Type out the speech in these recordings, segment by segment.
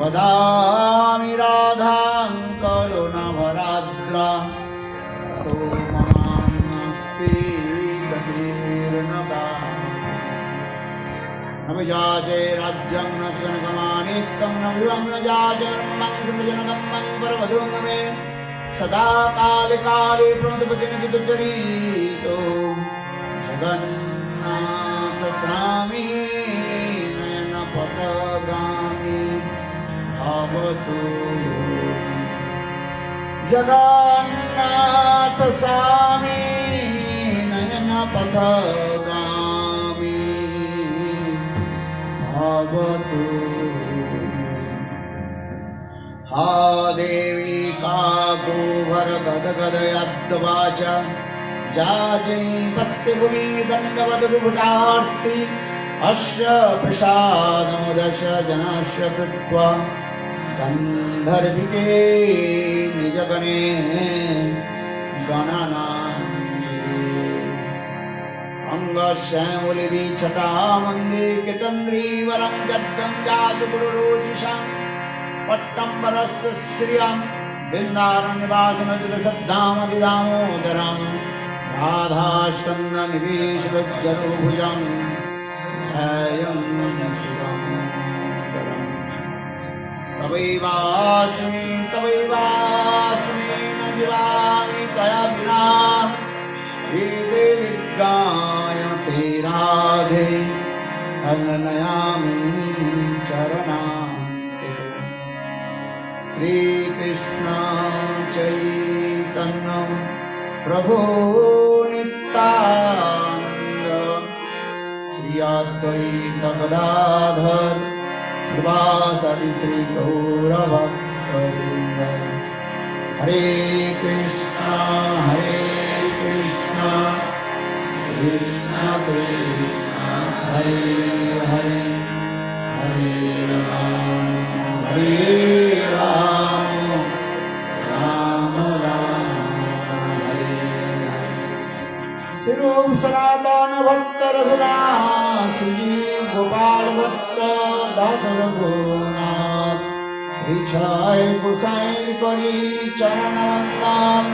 वदामि राधां करुणभराद्रा तो ममास्ति गतिर्नगा न विजाते राज्यं न जनकमानिकं न विवं न जाजन्मं सुमजनकं मं परवधूं मे सदा काले काले प्रणतपतिनिधिचरीतो जगन्नाथ स्वामी नयनपथगामी भवतु जगन्नाथ स्वामी नयनपथगामी भवतु। हा देवी काकुभर गदगद यद्वाच जाचे पत्यभूमि दण्डवद विभुटार्ति अस्य प्रसादमुदश जनस्य कृत्वा गन्धर्विके निजगणे गणनान्विते अंगश्यामलिविछटामन्दे कितन्द्रीवरं जड्डं जातुगुरुरोजिषां पट्टम्बरस्य श्रियं बिन्दारण्यवासनजलसद्धामदिदामोदरं राधाश्चन्द्रनिवेशलज्जरोभुजं ध्यायं तवैवास्मि तवैवास्मि न जीवामि तया विना हे देवि गायते राधे अननयामि चरणान्ते। श्री कृष्ण चैतन्य प्रभु नित्यानंद श्री अद्वैत गदाधर श्रीवासदि श्री गौरभक्तवृंद। हरे कृष्णा कृष्ण कृष्ण हरे हरे हरे राम राम राम हरे हरे। श्री सनातन भक्त रघुनाथ जी गोपाल भक्त दास रघुनाथ इच्छाय गोसाई करी चरण वंदन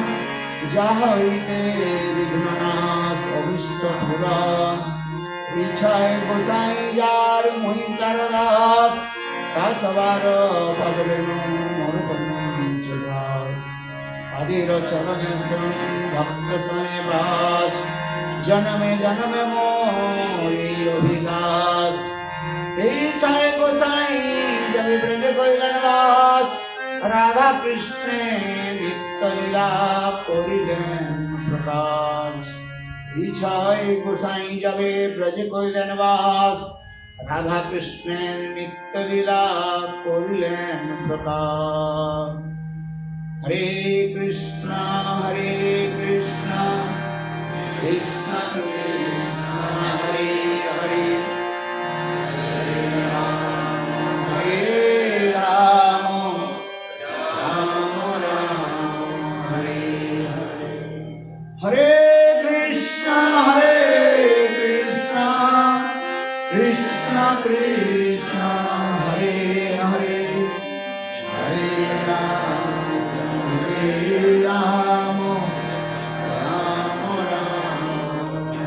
जाहैते विघ्ननाश अभिष्ट पुराण इच्छाय गोसाई जार मुहि तरदास कासवार पदरेणु मोर पंचदास आदिर चरण शरण भक्त सनेवास जन्मे जन्मे मोहि अभिलाष इच्छाय गोसाई जब ब्रज कैलास राधा कृष्ण नित्य लीला करिलेन प्रकाश इच्छाय गोसाई जब ब्रज कैलास राधा कृष्ण नित्य लीला करिलेन प्रकाश। हरे Krishna Krishna Krishna Hare Hare Hare Krishna Krishna Krishna Hare Hare Hare Ram Ram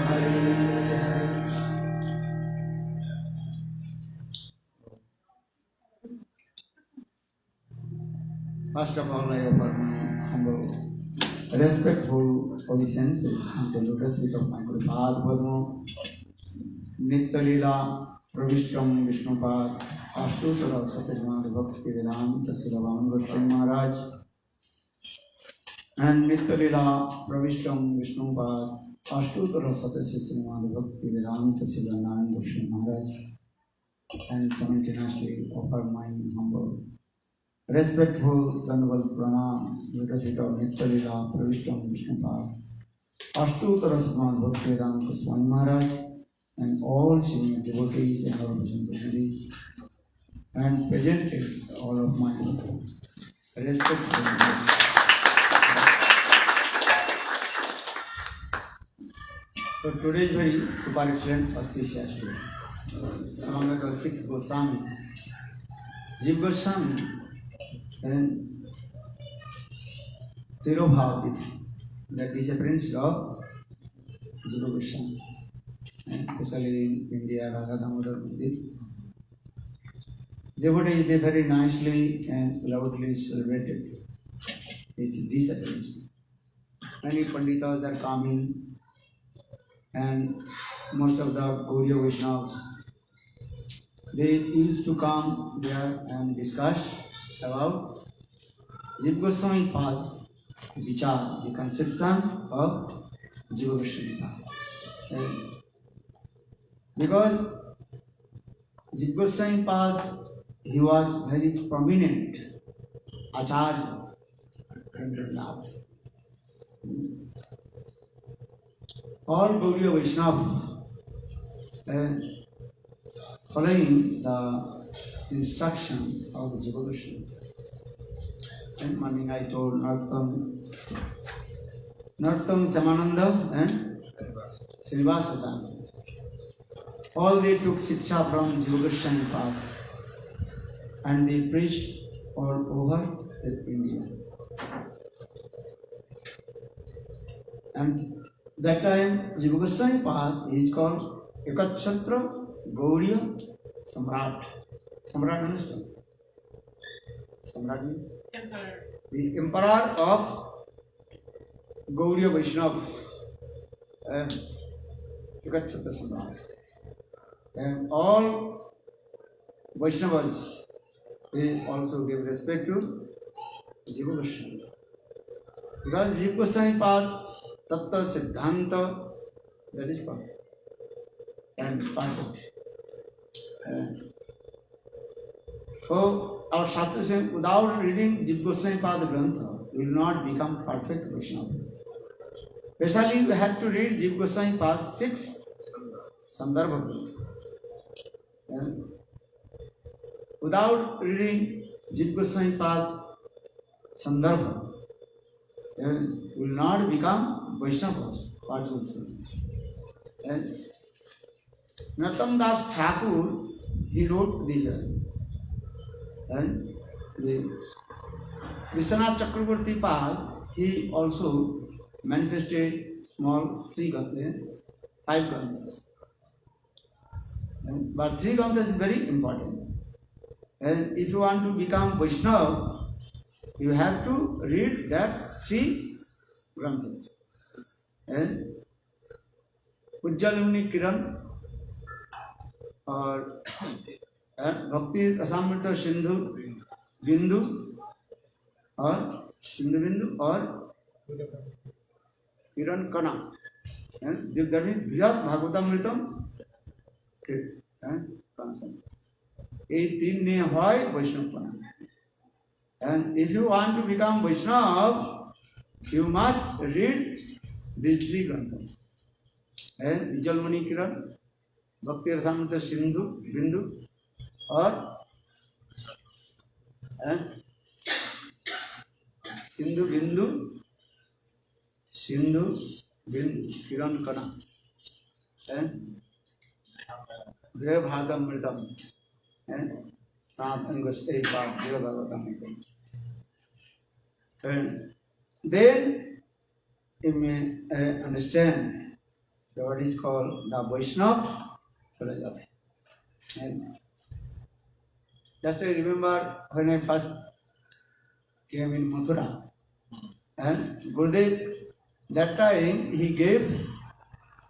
Hare Hare. First of all, I offer my humble respectful obeisances unto the lotus feet of my Guru Padma Padma Nitya Leela Pravishtam Vishnupad Ashtutra Satyajnana Bhakti Vedanta Silavan Goswami Maharaj and Nitya Leela Pravishtam Vishnupad Ashtutra Satyajnana Bhakti Vedanta Silavan Goswami Maharaj and simultaneously offer my humble respectful Dandavat Pranam Lotus feet of Nitya Leela Pravishtam Vishnupad Ashtutra Satyajnana Bhakti Vedanta Goswami Maharaj and all senior devotees and all representatives and presented all of my respectful. So today is very super excellent auspicious day. Among the 6 Goswamis, Jiva Goswami and Tirobhavati, the disciples of Jiva Goswami, and especially in India, Radha Damodar Mandir. Devotees, they very nicely and loudly celebrated his disappearance. Many Panditas are coming, and most of the Gaudiya Vaishnavas, they used to come there and discuss about Jiva Goswami Path, Vichar, the conception of Jiva Goswami Path. Because Jiva Goswami Path, he was very prominent Acharya in Vrindavan. All Gaudiya Vaishnavas, following the instruction of Jiva Goswami. And morning I told Narottam Samananda and Srinivasa Acharya. All they took Shiksha from Jiva Goswami Path and they preached all over India. And that time Jiva Goswami Path is called Ekachhatra Gaudiya Samrat. Samrat, understand? Samrat means? Emperor. The emperor of Gaudiya Vaishnava. Ekachhatra Samrat. And all Vaishnavas, they also give respect to Jiva Goswami. Because Jiva Goswami Path, Tattva Siddhanta, that is called. And perfect. So our Shastra says, without reading Jiva Goswami Path Grantha, we will not become perfect Vaishnava. Especially we have to read Jiva Goswami Path 6 Sandarbha Grantha. Without reading Jiva Goswami Path Sandarbha, we will not become Vaishnava. What will say? And Narottam Das Thakur, he wrote this. And the Vishwanath Chakravarti Pal, he also manifested small 5 granthas. But 3 granthas is very important. And if you want to become Vaishnava, you have to read that 3 granthas. And Ujjal Muni Kiran और भक्ति रसामृत सिंधु बिंदु और सिंधु बिंदु और किरण कणा, बृहद भागवतामृतम, ये 3 ने है वैष्णवपना. And if you want to become Vaishnava, you must read these 3 granthas. And Ujjal Muni Kiran, भक्ति रसामृत सिंधु बिंदु और सिंधु बिंदु किरण कणा, गृह भागवतामृतम, सात अंगस्ते गृह Bhagavatamritam. And then you may understand what is called the Vaishnava philosophy. And just I remember when I first came in Mathura, and Gurudev, that time he gave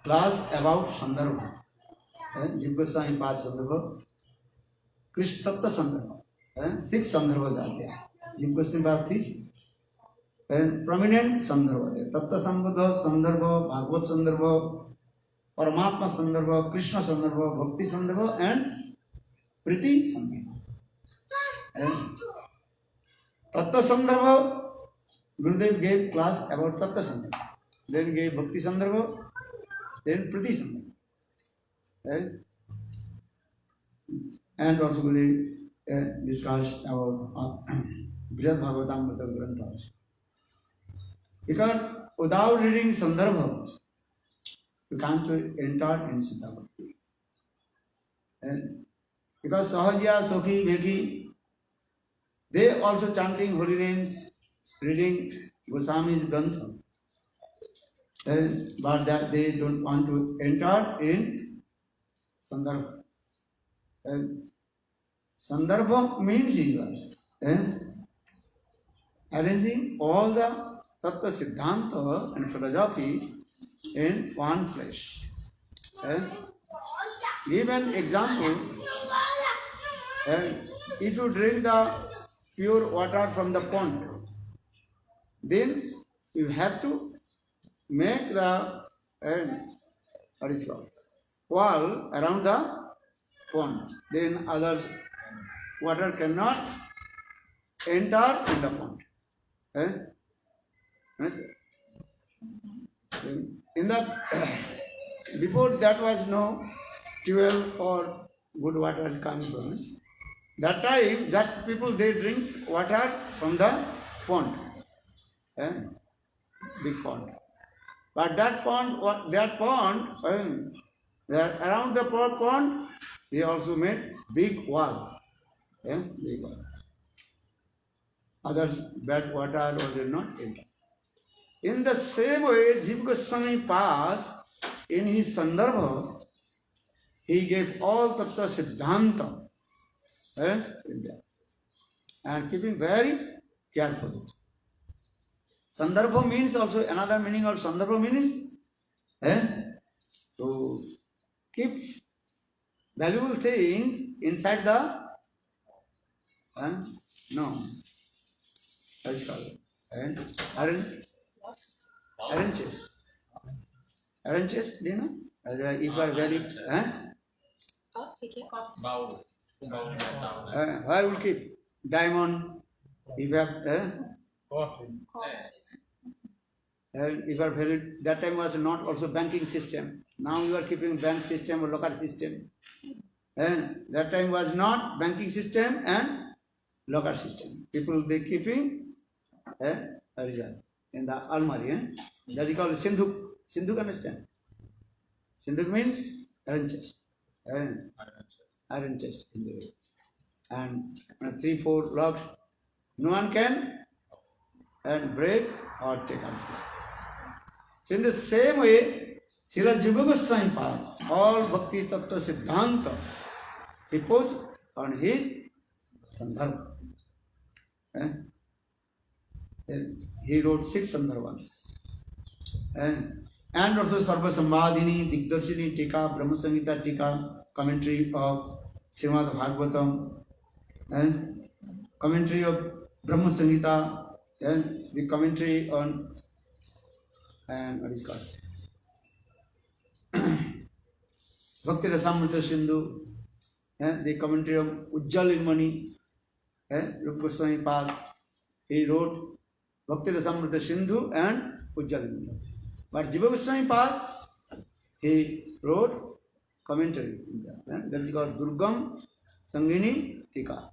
class about Sandarbha, and Jiva Goswami Path Sandarbha, Krishna Tattva Sandarbha, and 6 Sandarbhas are there. Jiva Goswami Path is and prominent Sandarbha there. Tattva Sandarbha, Bhagavad Sandarbha, Paramatma Sandarbha, Krishna Sandarbha, Bhakti Sandarbha, and Priti Sandarbha. And Tattva Sandarbha, Gurudev gave class about Tattva Sandarbha, then gave Bhakti Sandarbha, then Priti Sandarbha. And also Gurudev discussed about Brihad Bhagavatamrita Granthas. Because without reading Sandarbha, you can't enter in Siddha Bhakti. And because Sahajya, Sokhi, Veki, They also chanting holy names, reading Goswami's Grantha. But that they don't want to enter in Sandarbha. Sandarbha means arranging all the Tattva Siddhanta and philosophy in one place. Give an example. If you drink the pure water from the pond, then you have to make the what is called wall around the pond. Then other water cannot enter in the pond. In the before that was no fuel or good water coming from. That time, just people they drink water from the pond, big pond. But that pond, around the pond, they also made big wall, big wall. Others bad water or did not enter. In the same way, Jiva Goswami Pad, in his Sandarbha, he gave all Tattva Siddhanta, and keeping very carefully. Sandarbha means also another meaning of Sandarbha means to keep valuable things inside the iron chest. Iron chest, do you know? If you are very I will keep diamond. If you have if you are very, that time was not also banking system. Now you are keeping bank system or local system. And that time was not banking system and local system. People they keeping in the almari. That is called Sindhuk. Sindhuk, understand? Sindhuk means iron chest. Iron chest in the way. And 3-4 locks. No one can break or take out. So in the same way, Srila Jiva Goswami Pad, all Bhakti Tattva Siddhanta, he put on his Sandarbha. He wrote 6 Sandarbhas. And also Sarva Sambhadini, Digdarshini Tika, Brahma Samhita Tika, commentary of Srimad Bhagavatam, and commentary of Brahma Samhita, and the commentary on what is called Bhakti Rasamrita Sindhu, the commentary of Ujjal Ilmani, Rupa Goswami Pad, he wrote Bhakti Rasamrita Sindhu and Ujjal Ilmani. But Jiva Goswami Pad, he wrote commentary, that is called Durgam Sangini Tika.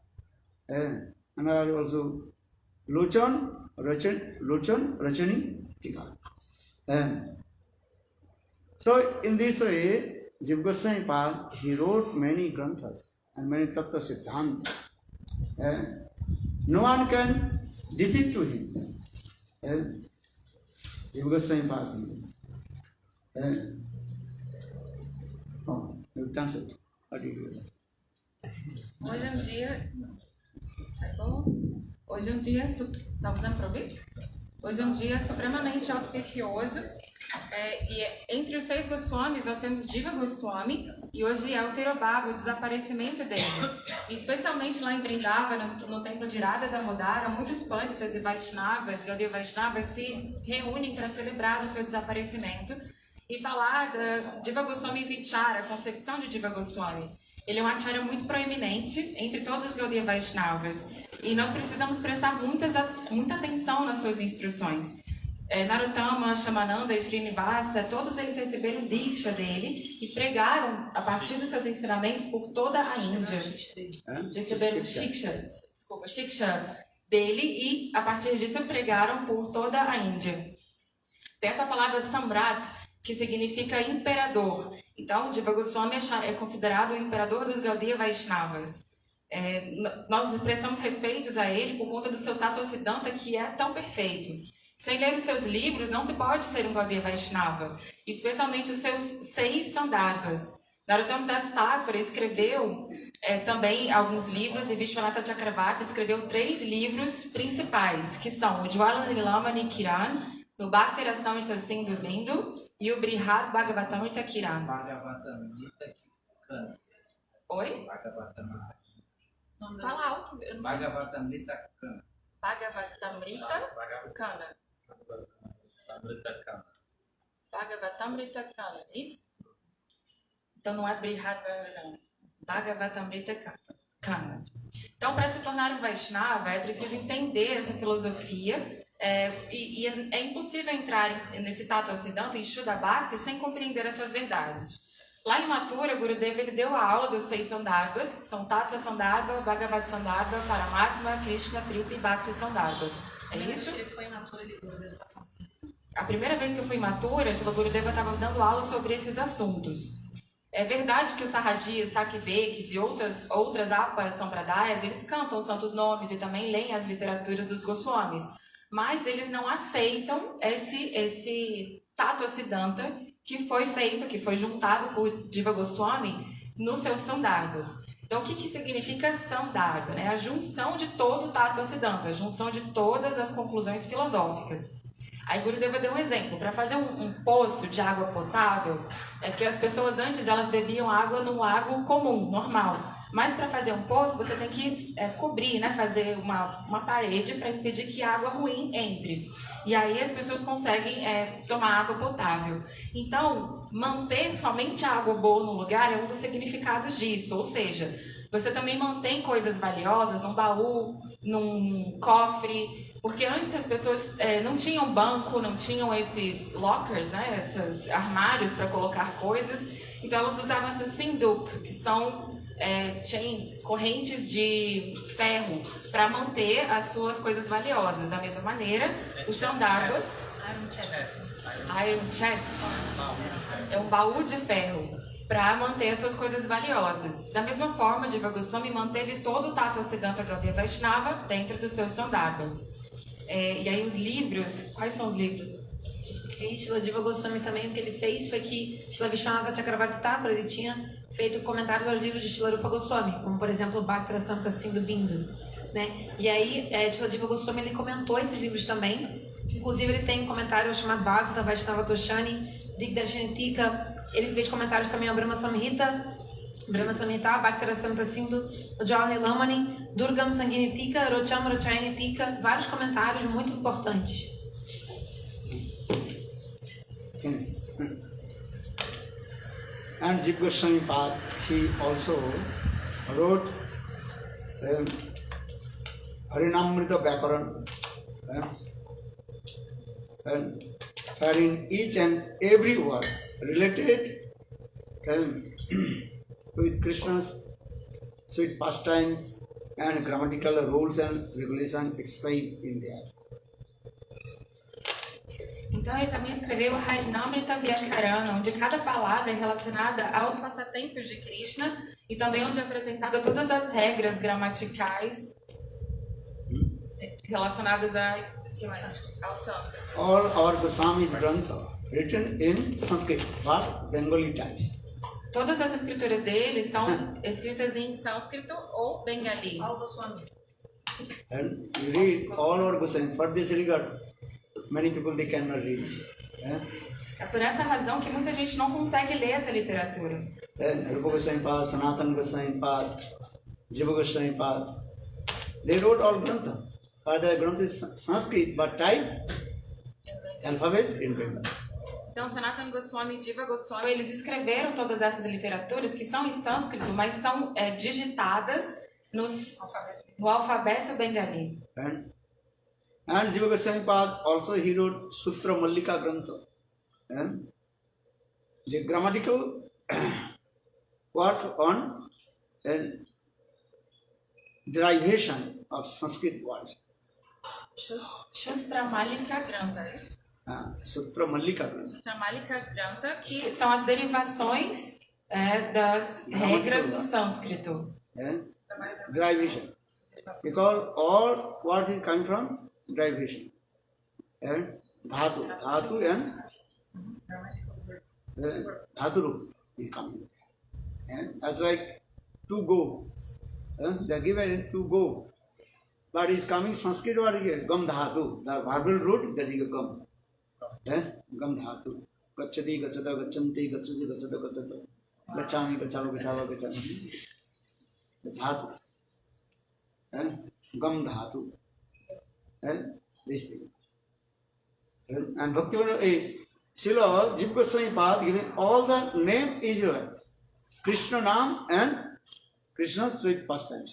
Another also Lochan Rachani Tika. So in this way, Jiva Goswami Pad, he wrote many granthas and many tattva siddhanta. No one can defeat to him. Jiva Goswami Pad. You translate. What do you do? Hoje é um dia, tá dando para ouvir? Hoje é um dia supremamente auspicioso. E entre os 6 Goswamis, nós temos Jiva Goswami, e hoje é o Tirobhava, o desaparecimento dele. E especialmente lá em Vrindavana, no templo de Radha Damodara, muitos Panditas e Vaishnavas, Gaudiya Vaishnavas, se reúnem para celebrar o seu desaparecimento e falar da Jiva Goswami Vichara, a concepção de Jiva Goswami. Ele é um acharya muito proeminente entre todos os Gaudiya Vaishnavas. E nós precisamos prestar muita atenção nas suas instruções. Narottama, Shamananda e Srinivasa, todos eles receberam Diksha dele e pregaram a partir dos seus ensinamentos por toda a Índia. Receberam Shiksha dele e a partir disso pregaram por toda a Índia. Tem essa palavra Samrat, que significa imperador. Então, Jiva Goswami é considerado o imperador dos Gaudiya Vaishnavas. Nós prestamos respeitos a ele por conta do seu Tattva Siddhanta, que é tão perfeito. Sem ler os seus livros, não se pode ser um Gaudiya Vaishnava, especialmente os seus 6 Sandarbhas. Narottam Das Thakur escreveu também alguns livros, e Vishwanatha Chakravarti escreveu 3 livros principais, que são o Jwala Nilamani Kiran, o Bhakti Rasamrita Sindhu Bindu e o Brihad Bhagavatamrita Kiran. Oi? Fala alto. Eu não sei. Bhagavatamrita Kana. Bhagavatamrita Kana. Bhagavatamrita Kana, isso? Então não é Brihad Bhagavatamrita Kana. Então, para se tornar um Vaishnava, é preciso entender essa filosofia, e é impossível entrar nesse Tattva Siddhanta, em Shuddha Bhakti, sem compreender essas verdades. Lá em Mathura, Gurudeva ele deu a aula dos 6 Sandarbhas, que são Tattva Sandarbha, Bhagavad Sandarbha, Paramatma, Krishna, Prita e Bhakti Sandarbhas. É isso? A primeira vez que eu fui em Mathura, Shila Gurudeva estava dando aula sobre esses assuntos. É verdade que os Sahajis, Sakivekis e outras Apa Sampradayas, eles cantam os santos nomes e também leem as literaturas dos Goswamis, mas eles não aceitam esse Tattva Siddhanta que foi feito, que foi juntado por Jiva Goswami nos seus Sandarbhas. Então, o que significa Sandarbha? A junção de todo o Tattva Siddhanta, a junção de todas as conclusões filosóficas. Aí Gurudeva deu um exemplo. Para fazer um poço de água potável, que as pessoas antes elas bebiam água num lago comum, normal. Mas para fazer um poço, você tem que cobrir, fazer uma parede para impedir que água ruim entre. E aí as pessoas conseguem tomar água potável. Então, manter somente a água boa no lugar é um dos significados disso. Ou seja, você também mantém coisas valiosas num baú, num cofre. Porque antes as pessoas não tinham banco, não tinham esses lockers, esses armários para colocar coisas. Então elas usavam essas sinduk, que são chains, correntes de ferro, para manter as suas coisas valiosas. Da mesma maneira, os Sandarbhas, Iron Chest, é um baú de ferro para manter as suas coisas valiosas. Da mesma forma, Jiva Goswami manteve todo o Tattva Siddhanta Gaudiya Vaishnava dentro dos seus Sandarbhas. E aí os livros, quais são os livros? E Shila Jiva Goswami também, o que ele fez foi que Shila Vishwanatha Chakravarti Thakur, ele tinha feito comentários aos livros de Shila Rupa Goswami, como por exemplo Bhakti Rasamrita Sindhu Bindu, E aí Shila Jiva Goswami ele comentou esses livros também. Inclusive ele tem um comentário chamado Bhagavata Vaishnava Toshani, Digdarshanitika. Ele fez comentários também ao Brahma Samhita, Bhakti Rasamrita Sindhu, Ujjvala Nilamani, Durgam Sanginitika, Rocham Rochayanitika, vários comentários muito importantes. And Jiva Goswami Pad, he also wrote Harinamrita Vyakaran, and wherein each and every word related with Krishna's sweet pastimes and grammatical rules and regulations explained in there. Então ele também escreveu Harinamrita Vyakaran, onde cada palavra é relacionada aos passatempos de Krishna e também onde é apresentada todas as regras gramaticais relacionadas ao sânscrito. All our Goswami's Grantha written in Sanskrit, but Bengali types. Todas as escrituras dele são escritas em sânscrito ou bengali. And you read all our Goswami. For this regard, many people they cannot read. É por essa razão que muita gente não consegue ler essa literatura. And Rupa Goswami Pad, Sanatana Goswami Pad, Jiva Goswami Pad, they wrote all Grantha. For the Grantha is Sanskrit, but type alphabet in Bengali. Então, Sanatana Goswami e Jiva Goswami, eles escreveram todas essas literaturas que são em sânscrito, mas são digitadas no alfabeto bengali. And Jiva Goswami Pad also he wrote Sutra Mallika Grantha. And the grammatical work on derivation of Sanskrit words. Shustra Malika Grantha, é isso? Sutra Mallika Grantha. Sutra Malika Grantha, que são as derivações das regras do sânscrito. Derivation. Because all words is coming from derivation. And dhatu and dhatu root is coming. And that's like to go. They give it to go. But it's coming Sanskrit word is gam dhatu. The verbal root that is gam. Gam dhatu. Gacchati, gacchata, gacchanti, gacchati, gacchata, gacchata. Gacchami, gacchava, gacchava, gacchami. The dhatu. And gam dhatu. And this thing. And Bhaktivinoda Srila Jiva Goswami Pad giving all the name is Krishna Nam and Krishna sweet pastime.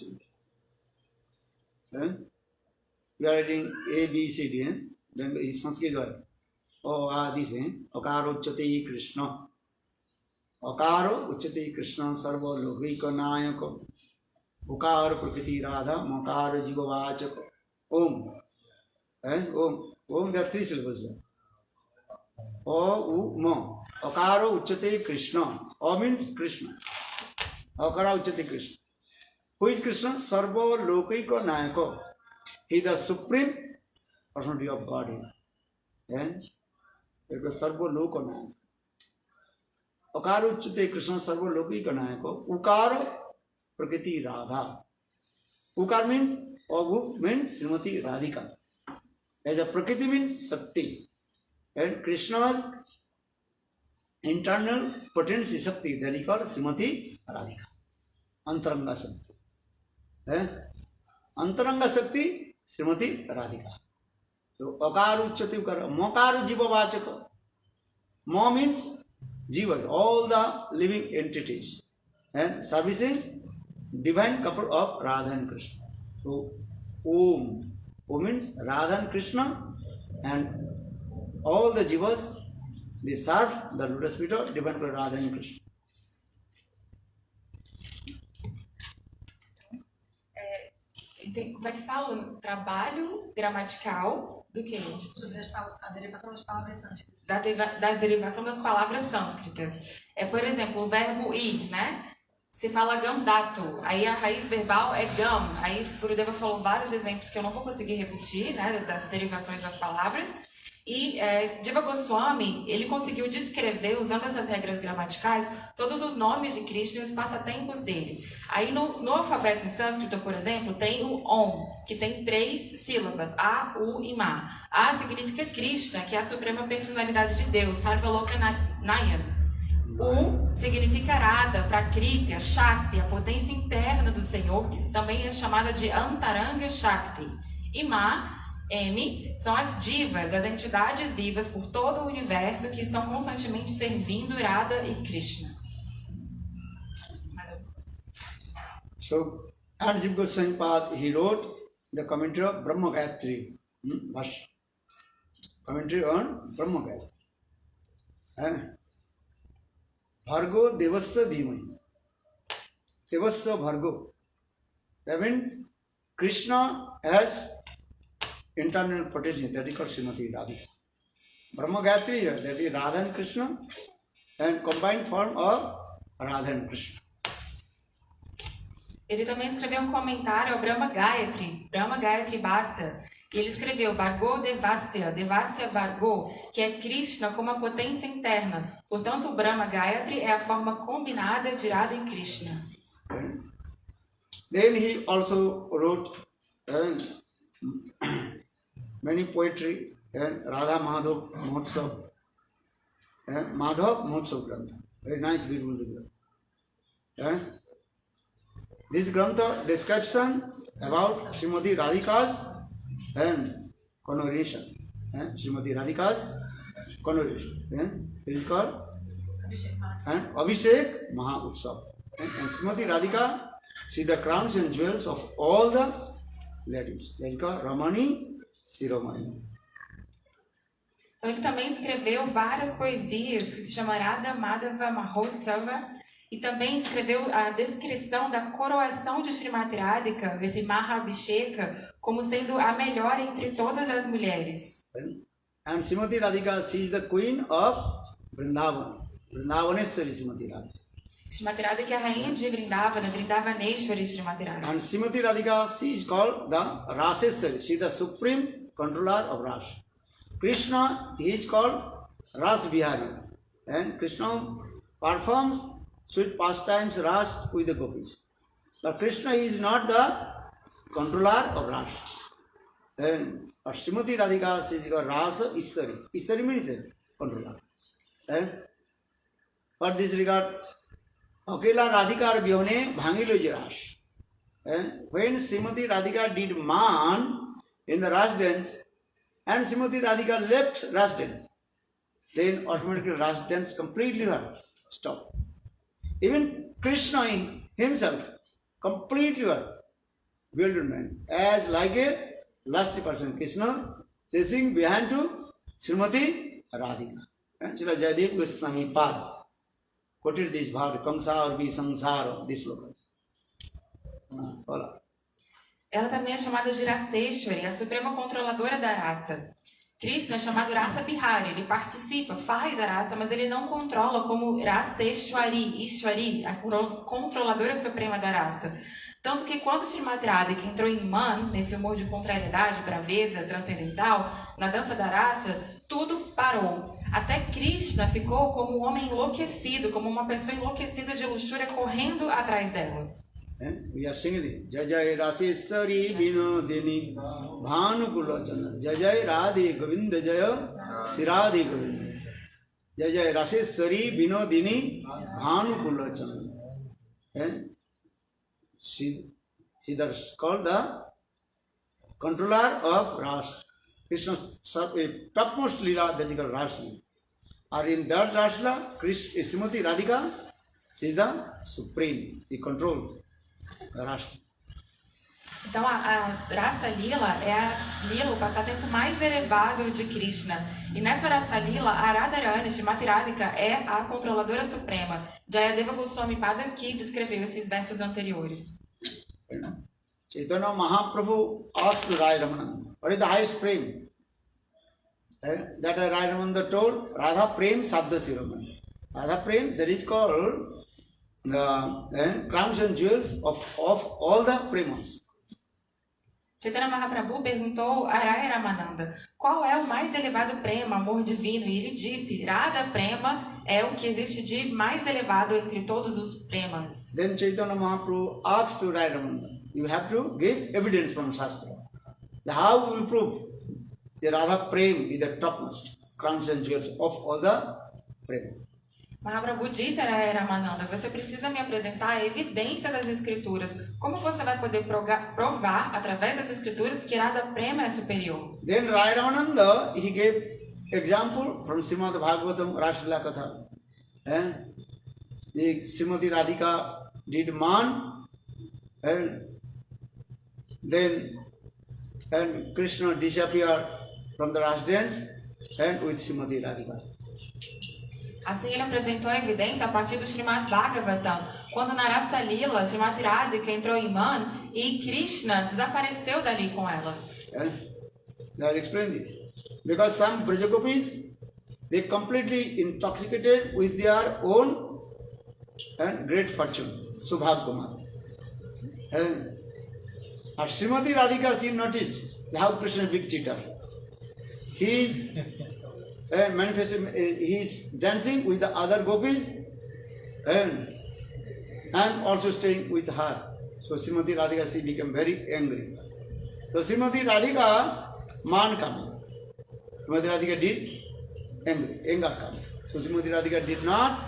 We are reading A, B, C, D. Then is Sanskrit word. Oh, this is Akaro Uchati Krishna. Akaro Uchati Krishna Sarva Lokika Nayaka. Ukara Prakriti Radha Makara Jiva Vachaka. Om. Om, there are three syllables there. O, U, Ma. Akaro Uchate Krishna. O means Krishna. Akara Uchate Krishna. Who is Krishna? Sarva Lokaika Nayaka. He is the supreme personality of God here. And it was Sarva Loka Nayaka. Akaro Uchate Krishna Sarva Lokaika Nayaka. Ukara Prakriti Radha. Ukar means, or U means Srimati Radhika. As a Prakriti means Shakti. And Krishna's internal potency Shakti, that is called Srimati Radhika. Antaranga Shakti. Antaranga Shakti, Srimati Radhika. So, Akaru Uchati Ukara, Makaru Jiva Vachaka. Ma means Jiva, all the living entities. And servicing divine couple of Radha and Krishna. So, Om. Om means Radha and Krishna, and all the jivas, they serve the lotus feet of divine couple Radha and Krishna. Como é que fala? Trabalho gramatical do quê? A derivação das palavras sânscritas. Da derivação das palavras sânscritas. Por exemplo, o verbo ir, né? Se fala gamdato, aí a raiz verbal é gam. Aí Gurudeva falou vários exemplos que eu não vou conseguir repetir, né, das derivações das palavras. E Jiva Goswami, ele conseguiu descrever, usando essas regras gramaticais, todos os nomes de Krishna e os passatempos dele. Aí no alfabeto em sânscrito, por exemplo, tem o Om, que tem 3 sílabas, A, U e Ma. A significa Krishna, que é a suprema personalidade de Deus, Sarvaloka Nayan. U significa Radha, Prakriti, a Shakti, a potência interna do Senhor, que também é chamada de Antaranga Shakti. E Ma, M, são as divas, as entidades vivas por todo o universo que estão constantemente servindo Radha e Krishna. So, and Jiva Goswami Pad, he wrote the commentary of Brahma Gayatri. Commentary on Brahma Gayatri. Bhargo Devasya Dhimai. Devasya Bhargo. That means Krishna has internal potency, that is called Srimati Radhika. Brahma Gayatri here, that is Radha and Krishna, and combined form of Radha and Krishna. Ele também escreveu um comentário ao Brahma Gayatri Bhasya. E ele escreveu Bhargo Devasya, Devasya Bhargo, que é Krishna como a potência interna. Portanto, o Brahma Gayatri é a forma combinada de Radha e Krishna. Then he also wrote many poetry and Radha Madhav Mahotsav. Madhav Mahotsav Grantha. Very nice, beautiful Grantha. This Grantha description about Srimati Radhika's and conversation. Srimati Radhika's conversation. It is called Abhishek Maha Utsav. And Srimati Radhika, she is the crowns and jewels of all the ladies. That is called Ramani Siromani. Ele também escreveu várias poesias que se chama Radha Madhava Mahotsava, e também escreveu a descrição da coroação de Srimati Radhika, esse Mahabhisheka, como sendo a melhor entre todas as mulheres. And Srimati Radhika, she is the queen of Vrindavan. Vrindavaneshwari Srimati Radhika. Srimati Radhika é a rainha de Vrindavana, Vrindavaneshwari Srimati Radhika. And Srimati Radhika, she is called the Raseshwari. She is the supreme controller of Ras. Krishna, he is called Ras Bihari. And Krishna performs sweet pastimes Ras with the gopis. But Krishna is not the controller of Ras. And Srimati Radhika, she is called Rasa Iswari. Iswari means controller. And for this regard, Akela Radhika Vyone Bhangilo Jiras. And when Srimati Radhika did man in the Ras dance, and Srimati Radhika left Ras dance, then automatically Ras dance completely stopped. Even Krishna himself completely bewildered man, as like a lusty person. Krishna chasing behind to Srimati Radhika. And Srila Jayadev Goswami Pad quoted this bhar, Kangsar vi sansar, this sloka. Olha. Ela também é chamada de Raseshwari, a suprema controladora da raça. Krishna é chamado Rasa Bihari, ele participa, faz a raça, mas ele não controla como Raseshwari, Ishwari, a controladora suprema da raça. Tanto que quando Srimati Radhika entrou em Man, nesse humor de contrariedade, braveza, transcendental, na dança da raça, tudo parou. Até Krishna ficou como um homem enlouquecido, como uma pessoa enlouquecida de luxúria correndo atrás dela. We are singing Jai Jai Raseshwari Vinodini Bhanu Kulachana Jai Jai Radhe Govinda Jaya Siradhe Govinda Jai Jai Raseshwari Vinodini Bhanu Kulachana. She is called the controller of Ras. Krishna's topmost Leela that is called Ras. Or in that Rasla, Srimati Radhika, she is the supreme, the control. Então a Rasa Lila é a Lila, o passatempo mais elevado de Krishna. E nessa Rasa Lila, a Radharani, Srimati Radhika, é a controladora suprema. Jayadeva Goswami Pada que descreveu esses versos anteriores. Chaitanya Mahaprabhu asked to Rai Ramananda, what is the highest prem? That Rai Ramananda told, Radha Prem Sadhya Siramani. Radha Prem, that is called the crowns and jewels of all the premas. Chaitanya Mahaprabhu perguntou a Rai Ramananda qual é o mais elevado prema, amor divino, e ele disse, Radha Prema é o que existe de mais elevado entre todos os premas. Then Chaitanya Mahaprabhu asked to Rai Ramananda, you have to give evidence from Shastra. How will prove that Radha Prem is the topmost crowns and jewels of all the premas? Mahaprabhu disse a Rai Ramananda, você precisa me apresentar a evidência das escrituras. Como você vai poder provar, através das escrituras, que Radha Prema é superior? Then Rai Ramananda, he gave example from Srimad Bhagavatam Rashila Katha. And the Srimati Radhika did man, and then Krishna disappeared from the Ras dance and with Srimati Radhika. Assim ele apresentou a evidência a partir do Srimad Bhagavatam, quando na Rasa Lila, Srimati Radhika entrou em Man e Krishna desapareceu dali com ela. They explained this. Because some Brajagopis, they completely intoxicated with their own and great fortune, Subhagyamat. And Srimati Radhika, she noticed how Krishna is a big cheater. He is manifesting, he is dancing with the other gopis and also staying with her. So Srimati Radhika, she became very angry. So Srimati Radhika, man coming. Srimati Radhika did anger come. So Srimati Radhika did not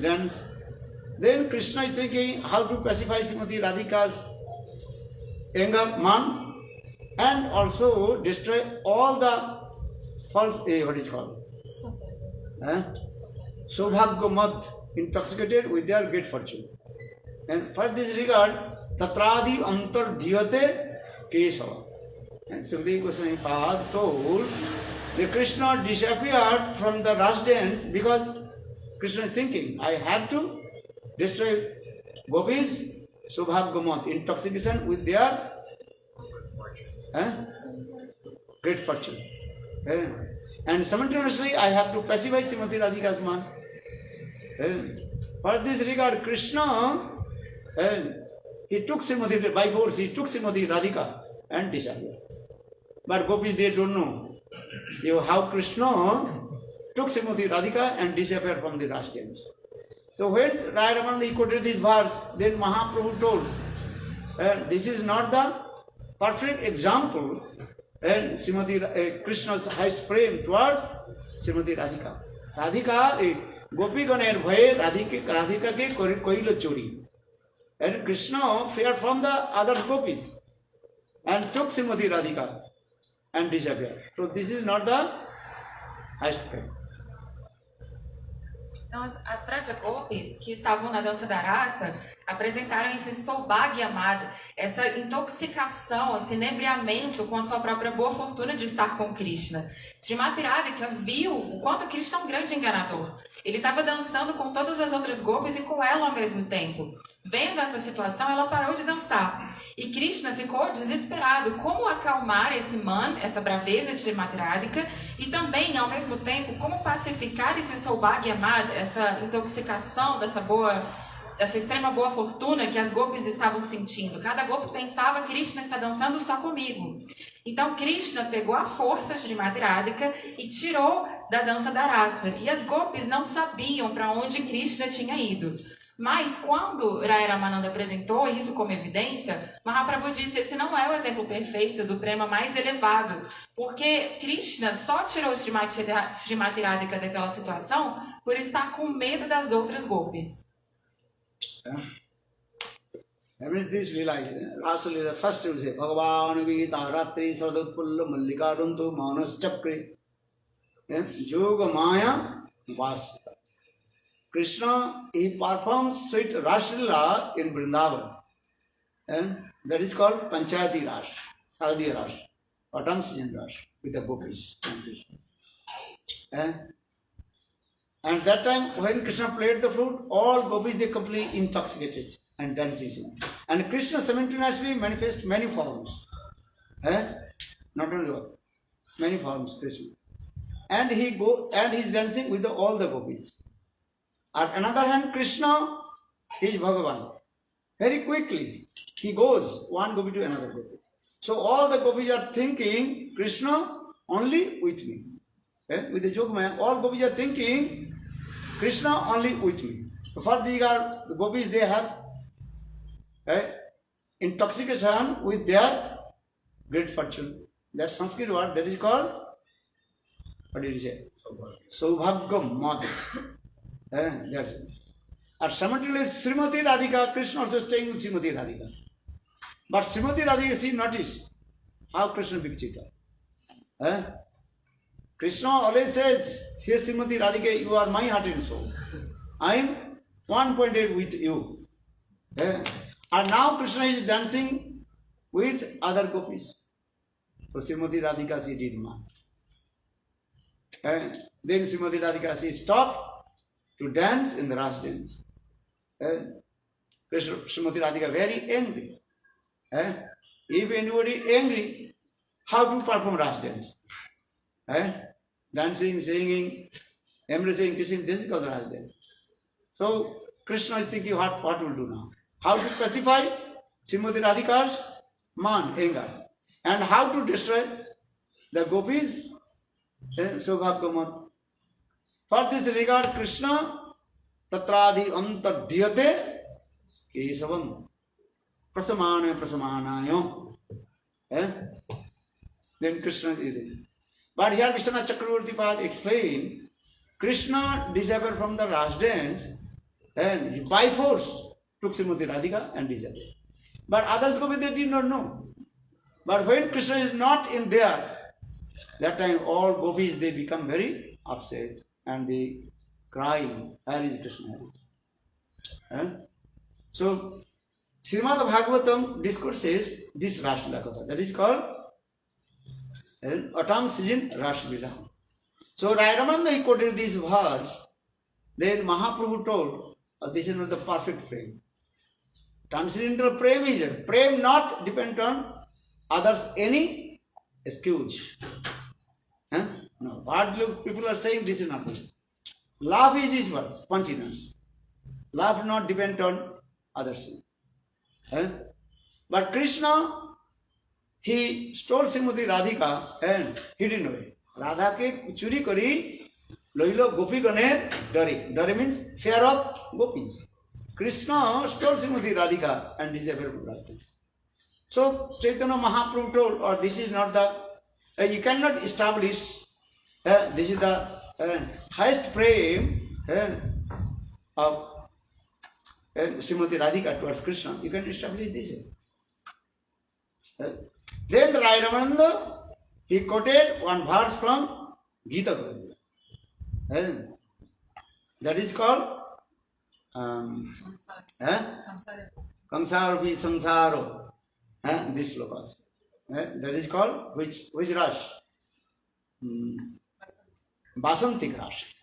dance. Then Krishna is thinking how to pacify Srimati Radhika's anger, man, and also destroy all the false, what is called? Subhagyamat, intoxicated with their great fortune. And for this regard, Tatradi Antar Dhyate Kesava. And Sukadeva Goswami Pad told that Krishna disappeared from the Ras dance because Krishna is thinking, I have to destroy gopis, Subhagyamat, intoxication with their great fortune. And simultaneously I have to pacify Srimati Radhika's man. For this regard, Krishna, he took Srimati, by force, he took Srimati Radhika and disappeared. But gopis, they don't know how Krishna took Srimati Radhika and disappeared from the Ras dance. So when Rai Ramananda quoted this verse, then Mahaprabhu told, this is not the perfect example and Krishna's highest prem towards Srimati Radhika. Radhika, Gopi Ganer Bhaye Radhika ke koilo chori. And Krishna feared from the other gopis and took Srimati Radhika and disappeared. So this is not the highest prem. Então, as Vraja-gopis que estavam na dança da raça apresentaram esse soubhagya amado, essa intoxicação, esse inebriamento com a sua própria boa fortuna de estar com Krishna. Srimati Radhika viu o quanto Krishna é um grande enganador. Ele estava dançando com todas as outras gopis e com ela ao mesmo tempo. Vendo essa situação, ela parou de dançar. E Krishna ficou desesperado. Como acalmar esse man, essa braveza de Srimati Radhika, e também, ao mesmo tempo, como pacificar esse soubhagya amado, essa intoxicação dessa extrema boa fortuna que as gopis estavam sentindo. Cada gopi pensava que Krishna está dançando só comigo. Então Krishna pegou a força de Radhika e tirou da dança da rasa. E as gopis não sabiam para onde Krishna tinha ido. Mas quando Rai Ramananda apresentou isso como evidência, Mahaprabhu disse: esse não é o exemplo perfeito do prema mais elevado, porque Krishna só tirou Srimati Radhika daquela situação por estar com medo das outras gopis. Every this Lila, Rasa Lila, first you say, Bhagavan Gita, Ratri, Sardutpulla, Mallika, Runtu, Manas, Chakri, Yoga Maya, Vas. Krishna, he performs sweet Raslila in Vrindavan. And that is called Panchayati Ras, Saradiya Ras, autumn season Ras, with the gopis. And that time, when Krishna played the flute, all gopis, they completely intoxicated and dancing. And Krishna simultaneously manifests many forms. Not only one, many forms, Krishna. And he's dancing with all the gopis. On another hand, Krishna is Bhagavan. Very quickly, he goes one gopi to another gopi. So all the gopis are thinking, Krishna only with me. With the Yogamaya, all gopis are thinking, Krishna only with me. For the gopis, they have intoxication with their great fortune. That Sanskrit word, that is called, what did you say? Saubhagya Mad. That's it. And simultaneously, Srimati Radhika, Krishna also staying with Srimati Radhika. But Srimati Radhika, she noticed how Krishna big cheater. Krishna always says, here Srimati Radhika, you are my heart and soul. I am 1.8 with you. And now Krishna is dancing with other gopis. So Srimati Radhika, she did not. Then Srimati Radhika, she stopped to dance in the Ras dance. Srimati Radhika very angry. If anybody angry, how to perform Ras dance? Dancing, singing, embracing, kissing, this is called Ras dance. So Krishna is thinking, what will do now? How to pacify Srimati Radhika's anger, and how to destroy the gopis' Saubhagya. For this regard, Krishna Tatradi Antadhyate Kesavam Prasamanayo. Then Krishna did it. But here Vishwanath Chakravarti Pad explained, Krishna disappeared from the Ras dance and by force took Srimati Radhika and disappeared. But others gopis, they did not know. But when Krishna is not in there, that time all gopis, they become very upset and they cry, where is Krishna? So Srimad Bhagavatam discourses this Raslila Katha. That is called autumn season Raslila. So Rai Ramananda, he quoted this verse. Then Mahaprabhu told, this is not the perfect prem. Transcendental prem is a prem not depend on others any excuse. No, what people are saying, this is not good. Love is his verse, spontaneous. Love not depend on others. But Krishna, he stole Srimati Radhika and hidden away. Radha ke churi kari loilo gopi ganer dare. Dare means fear of gopis. Krishna stole Srimati Radhika and disappeared from Radha. So Chaitanya Mahaprabhu told, or this is not the, you cannot establish, this is the highest prem of Srimati Radhika towards Krishna. You can establish this. Then Rai Ramananda, he quoted one verse from Gita Govinda. That is called Kamsarupi Samsaro. This slokas. That is called which Rash? Basantik Rash.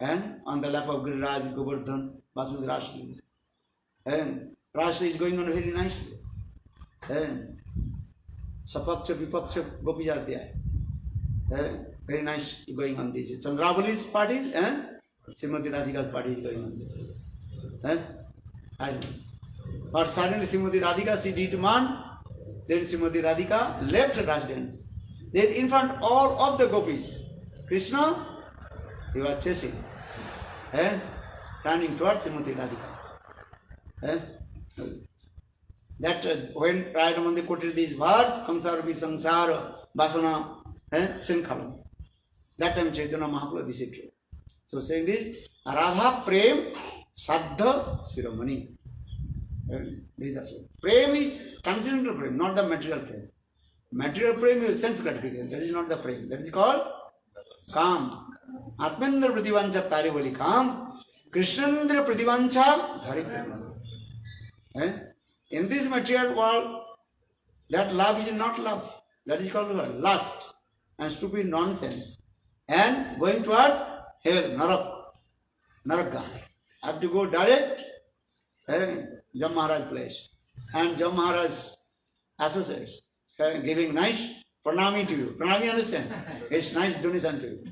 And on the lap of Giriraj Govardhan, Basantik Rash. And Rash is going on very nicely. And Sapaksha Vipaksha Gopijatya. Very nice going on this. Chandravali's party and Srimati Radhika's party is going on there. But suddenly Srimati Radhika, she did demand. Then Srimati Radhika left the dance. Then in front all of the gopis, Krishna, he was chasing, turning towards Srimati Radhika. That when Rajamandir quoted this verse, Kamsarupi Samsara Vasana Sinkhalam. That time Chaitanya Mahaprabhu this is true. So saying this, Radha Prem Saddha Siromani. Prem is transcendental prem, not the material prem. Material prem is sense gratification. That is not the prem. That is called Kam. Atmendra Prativancha Tarivali Kam. Krishnendra Prativancha Dhari Prem. In this material world, that love is not love. That is called lust and stupid nonsense. And going towards hell, Naraka. Have to go direct Jam Maharaj place. And Jam Maharaj associates giving nice pranami to you. Pranami, understand? It's nice donation to you.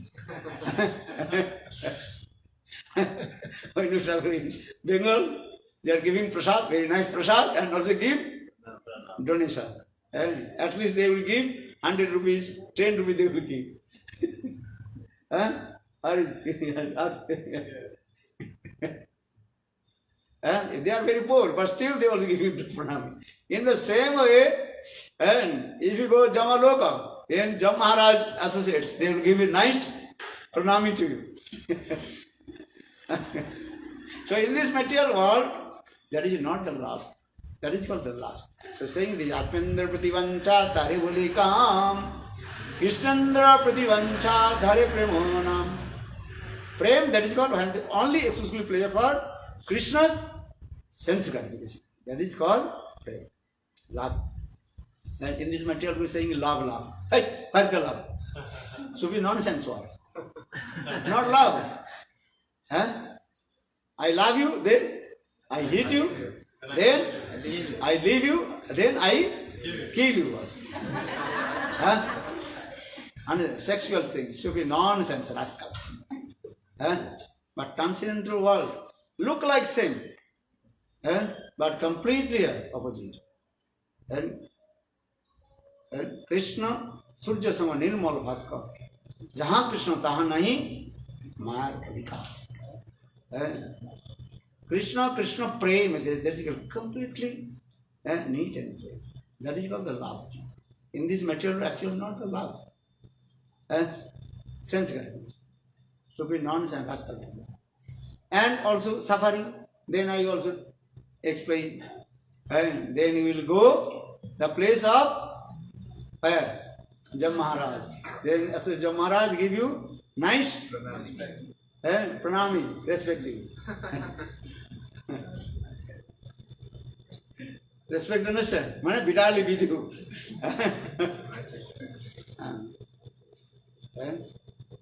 When you travel in Bengal, they are giving prasad, very nice prasad, and also give donation. And at least they will give 100 rupees, 10 rupees they will give. And they are very poor, but still they also give you pranami. In the same way, and if you go Jamaloka, then Jam Maharaj associates, they will give you nice pranami to you. So in this material world, that is not the love. That is called the lust. So saying this, Atmendra Prativancha Dhare Bulikam, Krishnendra Prativancha Dhare Premonam. Prem, that is called only exclusively pleasure for Krishna's sense gratification. That is called prem. Love. And in this material we are saying love. Hey, where's the love? So be nonsense word. Not love. I love you, then I hate you, then I leave you, then I kill you. And sexual things to be nonsense, rascal. But transcendental world look like same, but completely opposite. And Krishna Surya Sama Nirmal Bhaskar. Jahan Krishna tahan nahi Mayar Adhikar. Krishna prem, that is completely neat and safe. That is called the love. In this material actually not the love. Sense gratification. So be nonsense, rascal. And also suffering, then I also explain. And then you will go the place of where? Jam Maharaj. Then so Jam Maharaj give you nice pranami, respecting. Respect, understand? Mane bidali bidu.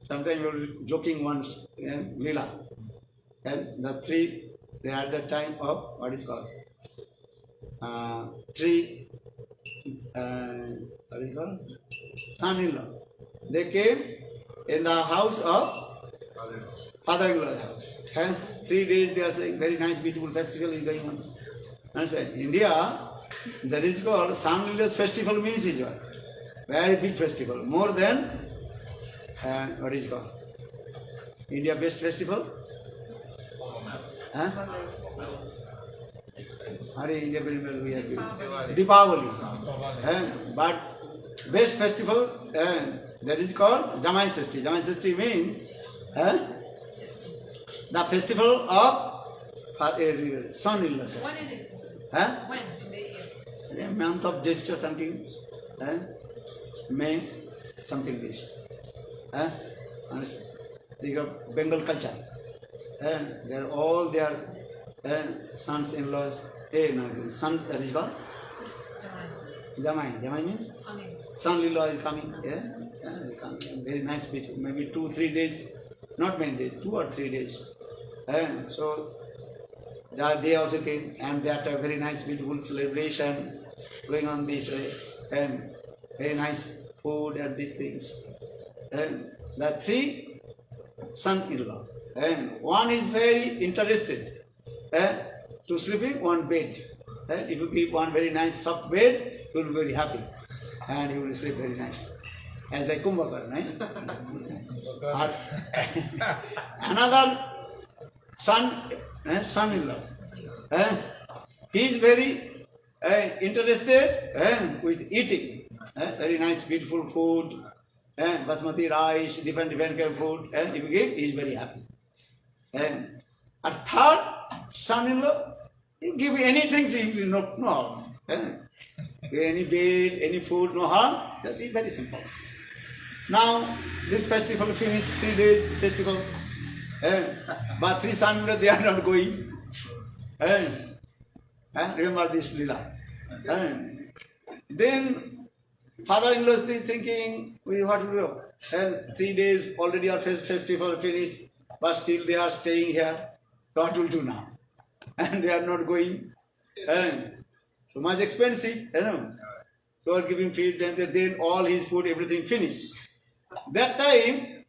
Sometimes we were joking once in Lila. And the three, they had the time of, what is called? Three, what is called? Son-in-law. They came in the house of father-in-law's house. 3 days they are saying very nice, beautiful festival is going on. Understand? India, that is called Son-in-law's festival means is what? Very big festival, more than what is called? India best festival? Huh? Hare India we have Deepavali. But best festival that is called Jamai Sashti. Jamai Sashti means the festival of son-in-law. When it is? When? In the year? Month of Jeshta something. May something this. Understand? They got Bengal culture. They are all their sons-in-laws. Son, that is called Jamai. Jamai means son-in-law is coming. They come. Very nice picture. Maybe 2-3 days, not many days, 2 or 3 days. So they also came, and that a very nice, beautiful celebration going on this way, and very nice food and these things. And the 3 son-in-law, and one is very interested to sleeping one bed. If you give one very nice soft bed, he will be very happy, and he will sleep very nice. As like Kumbhakar, right? Another son-in-law, he is very interested with eating. Very nice, beautiful food, basmati rice, different kind of food. If you give, he is very happy. A third son-in-law, he give anything, he will no harm. Any bed, any food, no harm. That's it, very simple. Now, this festival finished, 3 days festival. But 3 son-in-law, they are not going. Remember this lila. Then father-in-law is thinking, what to do? 3 days already our festival finished, but still they are staying here. So what will do now? And they are not going. So much expensive, So are giving feed, then all his food, everything finished. That time,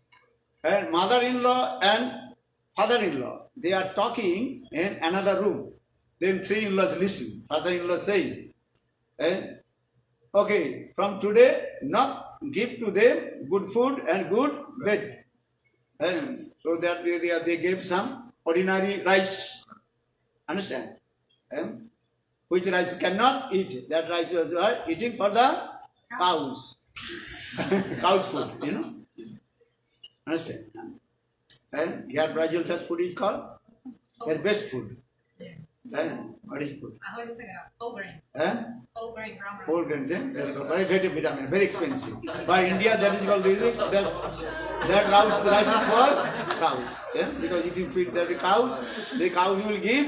mother-in-law and father-in-law, they are talking in another room. Then 3 in-laws listen. Father-in-law saying, okay, from today, not give to them good food and good bed. So that they gave some ordinary rice. Understand? Which rice cannot eat. That rice was eating for the cows. Cow's food, Understand? And here Brazil, that food is called their best food. What is food? Whole grain. Whole grain, brown rice. Whole grains, very vitamin, very expensive. But India, that is called that rice is for cows. Because if you feed the cows will give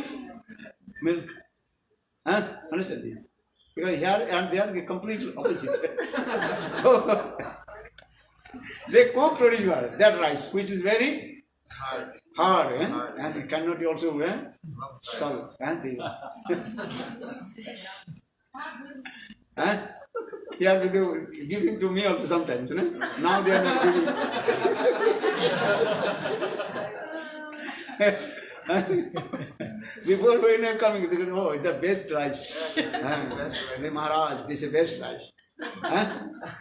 milk. Understand this? Because here and there they completely opposite. So they cook that rice, which is very hard, and it cannot also solve. He have to give it to me also sometimes. Now they are not giving. Before when I am coming, they go, oh, it's the best rice. Maharaj, this is the best rice.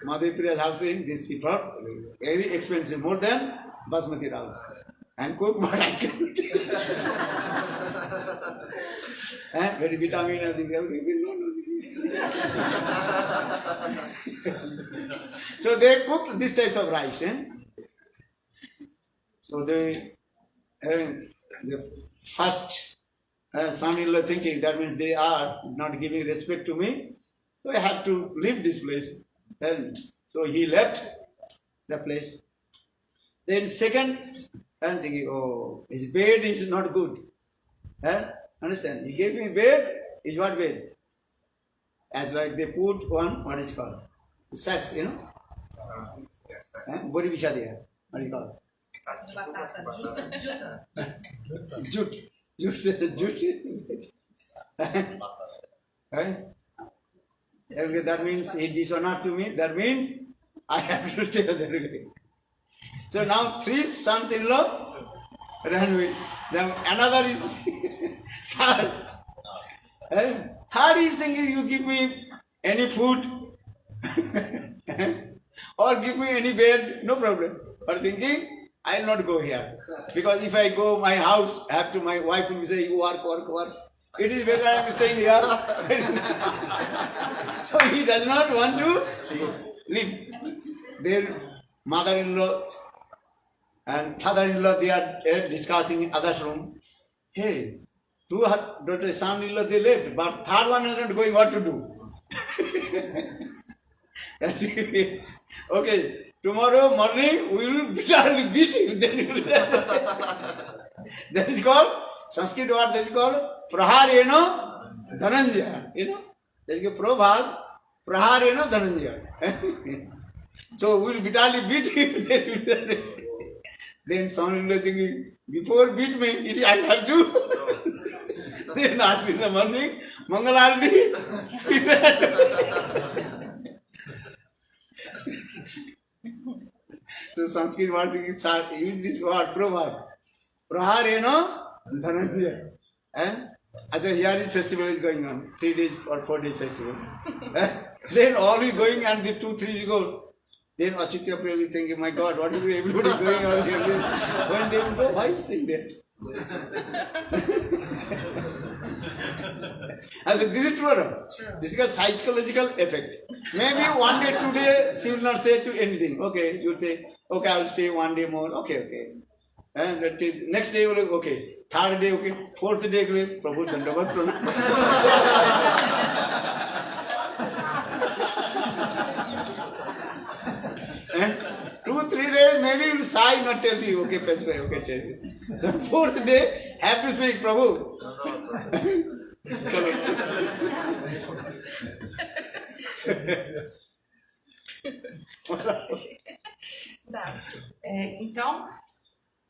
Madhya house saying this is very expensive, more than basmati rice. And cook, but I can't. Very vitamin and things. So they cooked this type of rice. So the first son-in-law thinking that means they are not giving respect to me, so I have to leave this place. And so he left the place. Then second, I'm thinking, oh, his bed is not good. Understand? He gave me bed. Is what bed? As like they put one, what is called? Sacks, Bori bicha diya. What is it called? Jute. Right? Okay, that means he dishonored to me. That means I have to tell the way. So now 3 sons-in-law, run away. Then another is third. Third is thinking, you give me any food or give me any bed, no problem. Or thinking, I will not go here. Because if I go my house, my wife will say, you work. It is better I am staying here. So he does not want to leave. Then mother-in-law and father-in-law, they are discussing in other's room. Hey, two daughters, son-in-law, they left, but third one is not going, what to do? Okay, tomorrow morning we will bitterly beat him. Then that is called, Sanskrit word that is called Prahareno Dhananjaya. That is called Prabhat Prahareno Dhananjaya. So we will bitterly beat him. Then son-in-law thinking, before beat me, I have to. Then in the morning, Mangalarti. So Sanskrit word use this word, Prabhat. Prahareno Dhananjaya. Achha, here is festival is going on, 3 days or 4 days festival. Then all is going and the 2, 3 go. Then Achitya Priya will think, my God, what is everybody going on here? When they will go, why is he there? And this is true. This is a psychological effect. Maybe 1 day, 2 days, she will not say to anything. Okay, you will say, okay, I will stay 1 day more. Okay. And next day, okay. Third day, okay. Fourth day, okay. Prabhu Dandavat Pranam. 2, 3 days, maybe you will sigh, not tell you, okay, Pesway, okay, tell you. The 4th day, have to speak, Prabhu. Então,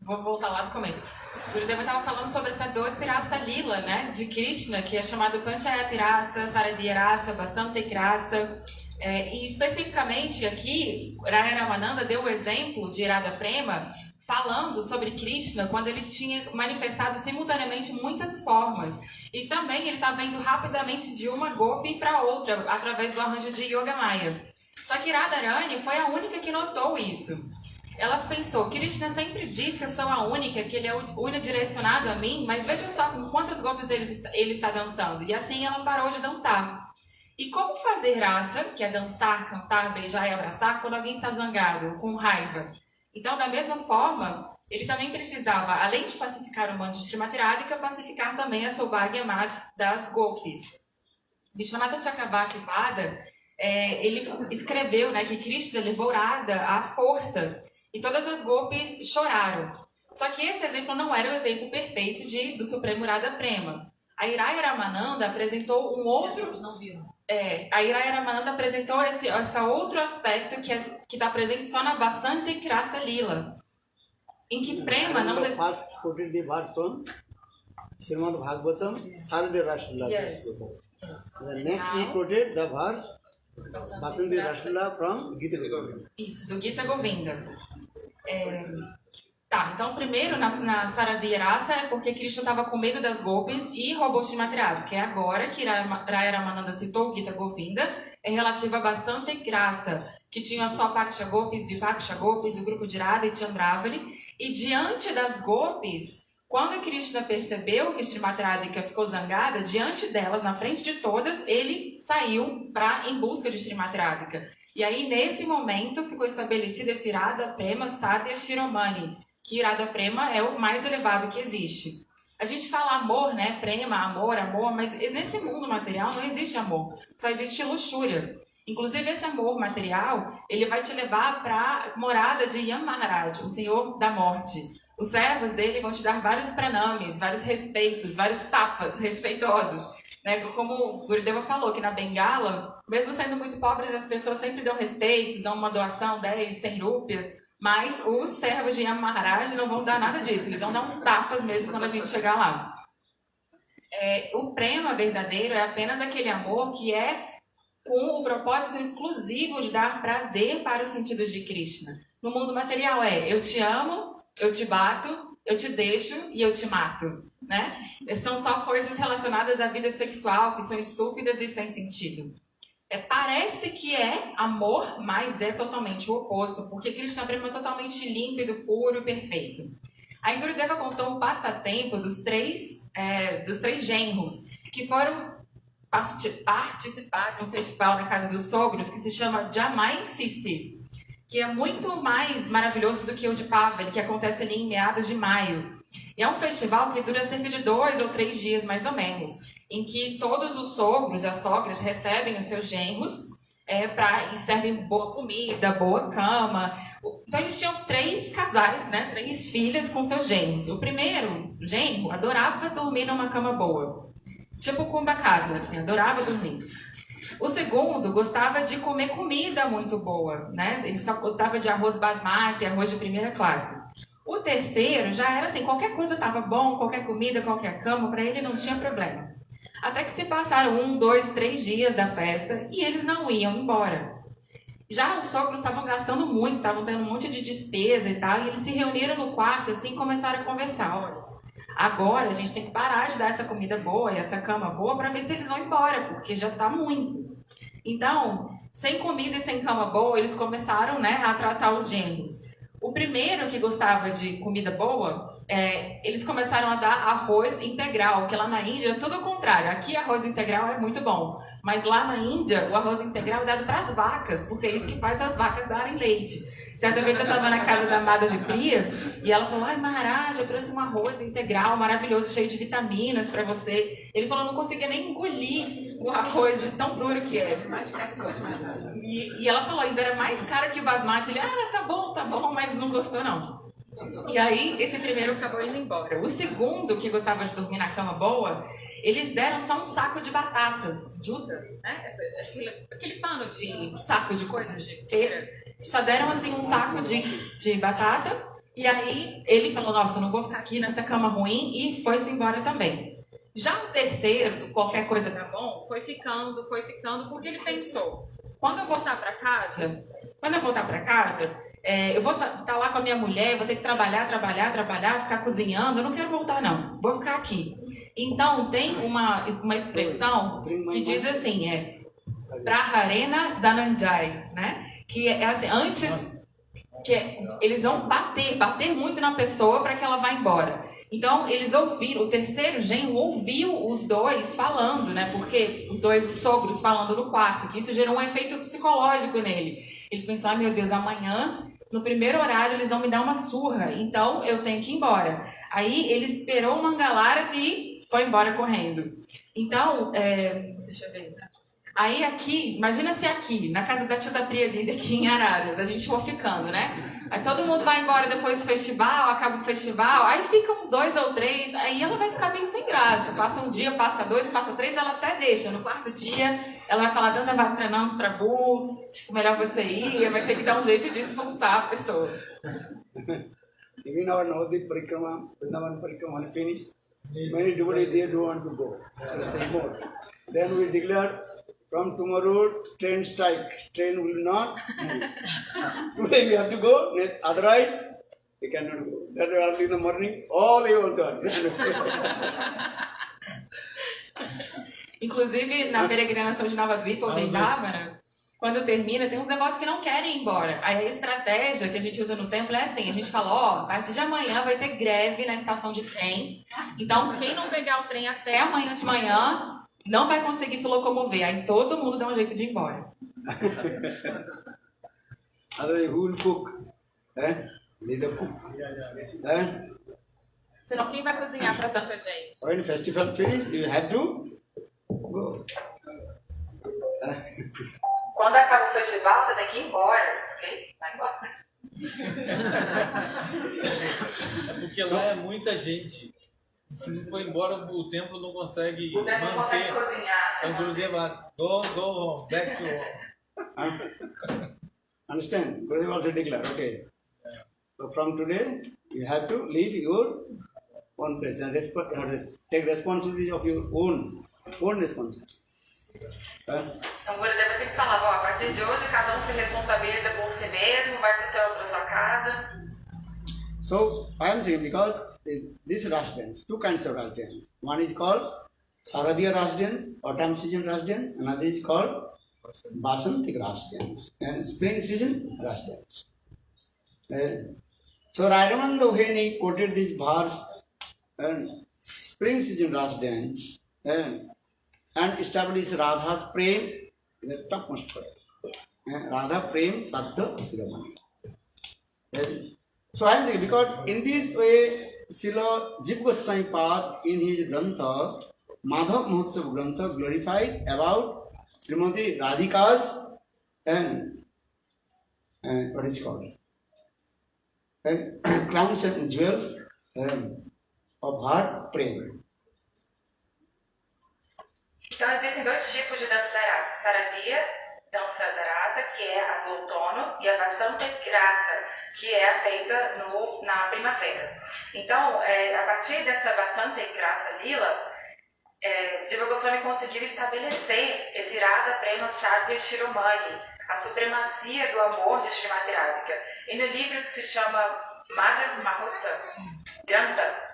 vou voltar lá do começo. O Gurudeva estava falando sobre essa doce raça lila, né, de Krishna, que é chamado Panchayati Rasa, Saradiya Rasa, Vasantik Rasa. E especificamente aqui, Raya Ramananda deu o exemplo de Irada Prema falando sobre Krishna quando ele tinha manifestado simultaneamente muitas formas. E também ele está vendo rapidamente de uma Gopi para outra, através do arranjo de Yogamaya. Só que Radharani foi a única que notou isso. Ela pensou, Krishna sempre diz que eu sou a única, que ele é unidirecionado a mim, mas veja só com quantas Gopis ele está dançando. E assim ela parou de dançar. E como fazer raça, que é dançar, cantar, beijar e abraçar, quando alguém está zangado, com raiva? Então, da mesma forma, ele também precisava, além de pacificar o manto de Srimati Radhika, pacificar também a Saubhagya Mat das Gopis. Vishwanath Chakravarti Pada, ele escreveu, né, que Krishna levou Radha à força e todas as Gopis choraram. Só que esse exemplo não era o exemplo perfeito do Supremo Radha Prema. A Iraya Ramananda apresentou um outro... Não viram. A Iraya Ramananda apresentou esse outro aspecto que está presente só na Vasantik Rasa Lila, em que Prema não... First quoted the verse from Srimad Bhagavatam, Saradiya Rasa Lila. Yes. The next he quoted the verse Vasantik Rasa Lila from Gita Govinda. Isso, do Gita Govinda. Tá, então primeiro na Saradiya Rasa é porque Krishna estava com medo das Gopis e roubou Srimati Radhika, que é agora que Raya Ramananda citou o Gita Govinda, é relativa a Vasantik Rasa, que tinha só Paksha Gopis, Vipaksha Gopis, o grupo de Radha e Chandravali, e diante das Gopis, quando Krishna percebeu que Srimati Radhika ficou zangada, diante delas, na frente de todas, ele saiu em busca de Srimati Radhika. E aí, nesse momento, ficou estabelecido esse Radha Prema Sadhya Shiromani, que Radha Prema é o mais elevado que existe. A gente fala amor, né? Prema, amor, mas nesse mundo material não existe amor, só existe luxúria. Inclusive, esse amor material, ele vai te levar para a morada de Yam Maharaj, o Senhor da Morte. Os servos dele vão te dar vários pranames, vários respeitos, vários tapas respeitosos. Né? Como o Gurudeva falou, que na Bengala, mesmo sendo muito pobres, as pessoas sempre dão respeitos, dão uma doação, 10, 100 rúpias. Mas os servos de Yam Maharaj não vão dar nada disso, eles vão dar uns tapas mesmo quando a gente chegar lá. O prema verdadeiro é apenas aquele amor que é com o propósito exclusivo de dar prazer para os sentidos de Krishna. No mundo material eu te amo eu te bato, eu te deixo e eu te mato, né? São só coisas relacionadas à vida sexual que são estúpidas e sem sentido. Parece que é amor, mas é totalmente o oposto, porque Krishna Prema é totalmente límpido, puro, perfeito. A Gurudeva contou um passatempo dos três genros que foram participar de um festival na casa dos sogros que se chama Jamai Sisti, que é muito mais maravilhoso do que o de Pavali, que acontece ali em meados de maio. E é um festival que dura cerca de 2 ou 3 dias, mais ou menos, em que todos os sogros, as sogras, recebem os seus genros e servem boa comida, boa cama. Então eles tinham 3 casais, né? 3 filhas com seus genros. O primeiro genro adorava dormir numa cama boa. Tipo Kumbhakara, assim, adorava dormir. O segundo gostava de comer comida muito boa, né? Ele só gostava de arroz basmati, arroz de primeira classe. O terceiro já era assim, qualquer coisa estava bom, qualquer comida, qualquer cama, para ele não tinha problema. Até que se passaram 1, 2, 3 dias da festa e eles não iam embora. Já os sogros estavam gastando muito, estavam tendo um monte de despesa e tal, e eles se reuniram no quarto assim e começaram a conversar. Olha, agora a gente tem que parar de dar essa comida boa e essa cama boa para ver se eles vão embora, porque já está muito. Então, sem comida e sem cama boa, eles começaram, né, a tratar os genros. O primeiro que gostava de comida boa, eles começaram a dar arroz integral, que lá na Índia é tudo o contrário. Aqui arroz integral é muito bom, mas lá na Índia o arroz integral é dado para as vacas, porque é isso que faz as vacas darem leite. Certa vez eu estava na casa da amada de Priya e ela falou: ai, Maharaj, eu trouxe um arroz integral maravilhoso, cheio de vitaminas para você. Ele falou: não conseguia nem engolir o arroz de tão duro que é. E ela falou: ainda era mais caro que o basmati. Ele: tá bom, mas não gostou não. E aí, esse primeiro acabou indo embora. O segundo, que gostava de dormir na cama boa, eles deram só um saco de batatas, juta, né? Aquele pano de saco de coisas de feira. Só deram assim um saco de batata. E aí ele falou: nossa, eu não vou ficar aqui nessa cama ruim, e foi-se embora também. Já o terceiro, qualquer coisa tá bom, foi ficando, porque ele pensou: quando eu voltar para casa, eu vou estar lá com a minha mulher, vou ter que trabalhar, ficar cozinhando, eu não quero voltar não, vou ficar aqui. Então tem uma expressão que diz assim, Praharena Dhananjay, né? Que é assim, antes que eles vão bater muito na pessoa para que ela vá embora. Então eles ouviram, o terceiro genro ouviu os dois falando, né? Porque os sogros falando no quarto, que isso gerou um efeito psicológico nele. Ele pensou: ai meu Deus, amanhã, no primeiro horário, eles vão me dar uma surra, então eu tenho que ir embora. Aí ele esperou o Mangalarati e foi embora correndo. Então, deixa eu ver. Aí aqui, imagina se aqui, na casa da tia da Priya Didi, aqui em Araras, a gente for ficando, né? Aí todo mundo vai embora depois do festival, acaba o festival, aí fica uns 2 ou 3, aí ela vai ficar bem sem graça. Passa um dia, passa 2, passa 3, ela até deixa. No quarto dia, ela vai falar: Danda vai para não, para Bu, tipo, melhor você ir, vai ter que dar um jeito de expulsar a pessoa. Even our Navadip Parikrama, Vrindavan Parikrama finished, many devotees there don't want to go, so stay more. Then we declare, from tomorrow, train strike. Train will not move. Today we have to go, otherwise we cannot go. That early in the morning, all they also are. Inclusive, na peregrinação de Navadvipa ou Vrindavana, quando termina, tem uns negócios que não querem ir embora. Aí a estratégia que a gente usa no templo é assim: a gente fala: a partir de amanhã vai ter greve na estação de trem. Então, quem não pegar o trem até amanhã de manhã não vai conseguir se locomover. Aí todo mundo dá um jeito de ir embora. Otherwise, who will cook? Need a cook. Senão, quem vai cozinhar para tanta gente? When festival finish, you have to go. Quando acaba o festival, você tem que ir embora, ok? Vai embora. É porque lá é muita gente. Se não for embora, o templo não consegue o templo não consegue cozinhar. Então, Gurudeva, go home, back to home. Understand? Gurudeva also declared, okay. So from today, you have to leave your own place and take responsibility of your own responsibility. Então, Gurudeva sempre falava: a partir de hoje, cada um se responsabiliza por si mesmo, vai para sua casa. So I am saying because this Ras dance, two kinds of Ras dance. One is called Saradiya Ras dance, autumn season Ras dance. Another is called Basantik Ras dance and spring season Ras dance. So Rajananda when he quoted this verse and spring season Ras dance and established Radha's prem, the topmost point. Radha prem Saddha Siramani. So I am saying because in this way Srila Jiva Goswami Pad in his Grantha, Madhav Mahotsav Grantha glorified about Srimati Radhika's and what is it called? And crowns and jewels of her prem. Então existem dois tipos de dança da raça. Saradiya, dança da raça, que é a do outono, e a Vasanta Grasa, que é a feita na primavera. Então, a partir dessa Vasanta Grasa Lila, Jiva Goswami conseguiu estabelecer esse Radha Prema Sadhya Shiromani, a supremacia do amor de Srimati Radhika. E no livro que se chama Madhav Mahotsav Grantha,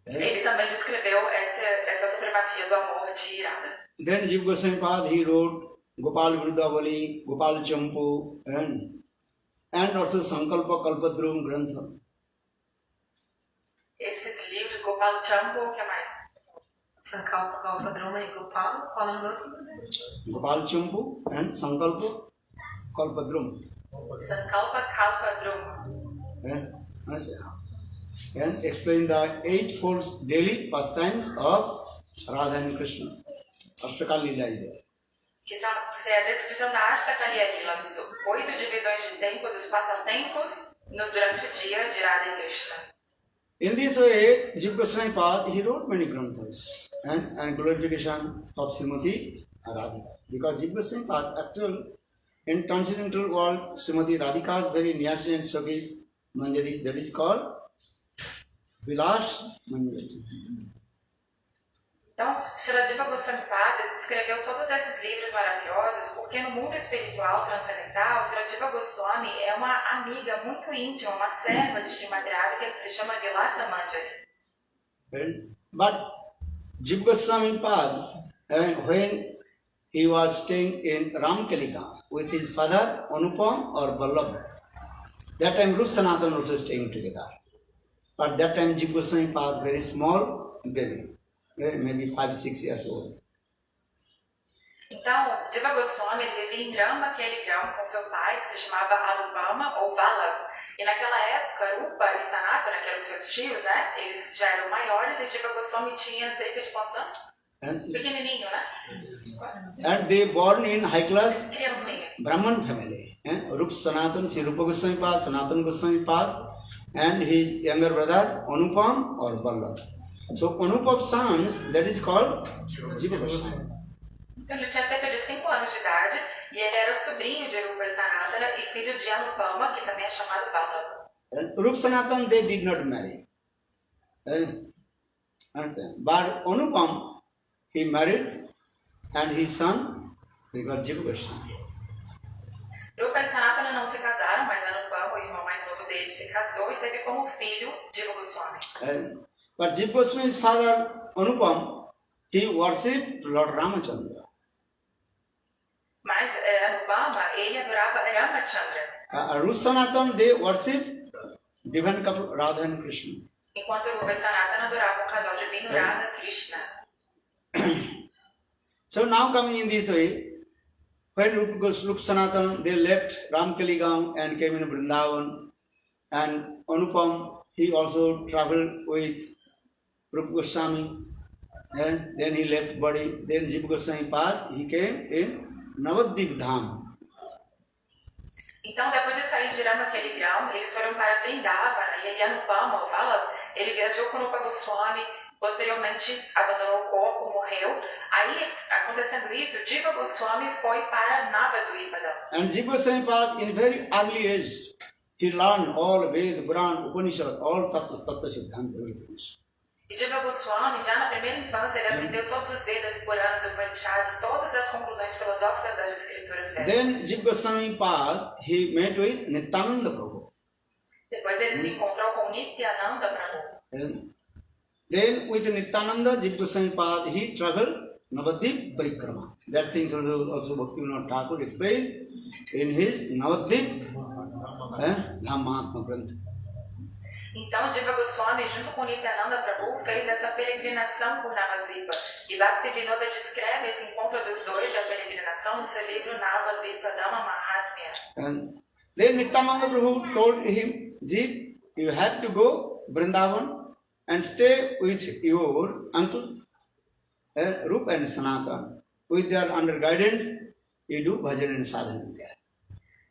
ele também descreveu essa supremacia do amor de Radha. Then Jiva Goswami Pad he wrote Gopal Vrindavali, Gopal Champu and also Sankalpa Kalpadrum Grantha. Esses livros, Gopal Champu, o que mais? Sankalpa Kalpadruma e Gopal, falando outro. Gopal Champu and Sankalpa Kalpadrum. Sankalpa Kalpadrum. And explain the eightfold daily pastimes of Radha and Krishna. Ashtakal Lila is there. Que é a descrição da Ashtakaliya Lila, 8 divisões de tempo dos passatempos durante o dia de Radha e Krishna. In this way, Jiva Goswami Pad, he wrote many granthas and glorification of Srimati Radhika. Because Jiva Goswami Pad, actual in transcendental world, Srimati Radhika's very Nyasi and Sakis Manjari, that is called Vilas Manjari. Então, Srila Jiva Goswami Pada escreveu todos esses livros maravilhosos porque no mundo espiritual transcendental, Srila Jiva Goswami é uma amiga muito íntima, uma serva de Srimati Radhika que se chama Vilasa Manjari. But Jiva Goswami Pada, when he was staying in Ramkalika with his father Anupam or Vallabh, that time Rup Sanatana also staying together. But that time Jiva Goswami Pada very small baby. Maybe 5-6 years old. Então, Jiva Goswami vivia em Rama Keligram com seu pai, que se chamava Anupama ou Vallabh. E naquela época, Rupa e Sanatana, que eram seus tios, né? Eles já eram maiores e Jiva Goswami tinha cerca de quantos anos? Pequenininho, né? And they born in high class Criancinha. Brahman family. Rup Sanatana, Sri Rupa Goswami Pad, Sanatana Goswami Pad, and his younger brother Anupam or Vallabh. So Anupam's sons, that is called Jiva Goswami. Então ele tinha cerca de 5 anos de idade e ele era sobrinho de Rupa e Sanatana e filho de Anupama, que também é chamado Vallabh. And Rup Sanatana, they did not marry. But Anupam, he married and his son, he got Jiva Goswami. Rupa e Sanatana não se casaram, mas Anupama, o irmão mais novo dele, se casou e teve como filho Jiva Goswami. But Jiva Goswami's father, Anupam, he worshipped Lord Ramachandra. Mas Anupama, ele adorava Ramachandra. Rup Sanatana, they worshipped divine couple Radha and Krishna. Enquanto Rupa e Sanatana adoravam o casal divino Radha Krishna. So now coming in this way, when Rup Sanatana, they left Ramkaligam and came in Vrindavan, and Anupam, he also traveled with Rupa Goswami, and then he left body. Then Jiva Goswami Pad, he came in Navadvip Dham. Então, depois de sair de Ramakeligram, eles foram para Vrindavana e Anupama, o Vallabh, ele viajou com Rupa Goswami, posteriormente abandonou o corpo, morreu. Aí, acontecendo isso, Jiva Goswami foi para Navadvipadam. And Jiva Goswami Pad, in very early age, he learned all Ved, Puran, Upanishad, all Tattva Siddhanta, everything. E Jiva Goswami, já na primeira infância, ele aprendeu todos os Vedas, Puranas, Upanishads, todas as conclusões filosóficas das escrituras védicas. Then Jiva Goswami Pad, he met with Nityananda Prabhu. Depois ele se encontrou com Nityananda Prabhu. And then with Nityananda, Jiva Goswami Pad, he traveled Navadvip Parikrama. That thing also Bhaktivinoda Thakur explained in his Navadvip Dhammatma Grantha. Então, Jiva Goswami, junto com Nityananda Prabhu, fez essa peregrinação por Navadvipa. E Bhaktivinoda descreve esse encontro dos dois, a peregrinação, no seu livro Navadvipa Dhamma Mahatmya. And then Nityananda Prabhu told him, Jeet, you have to go Vrindavan and stay with your uncle Rup and Sanatan. With their under guidance, you do bhajan and sadhana there.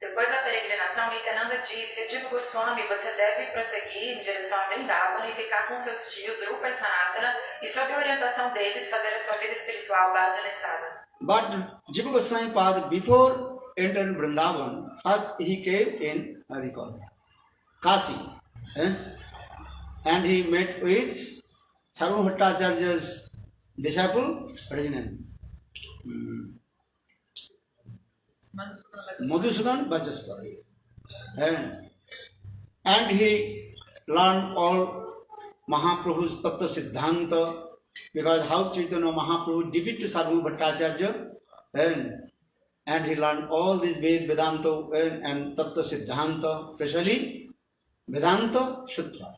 Depois da peregrinação, Nityananda disse, Jiva Goswami, você deve prosseguir em direção a Vrindavan e ficar com seus tios Rupa e Sanatana e sob a orientação deles fazer a sua vida espiritual bhajan e sadhana. But Jiva Goswami Pad, before entering Vrindavan, first he came in Kasi, and he met with Sarva Bhattacharya's disciple, Rajanan. Madhusudan Vachaspari. And he learned all Mahaprabhu's Tattva Siddhanta, because how Chaitanya Mahaprabhu defeated Sarva Bhattacharya, and he learned all these Vedanta and Tattva Siddhanta, especially Vedanta Sutra.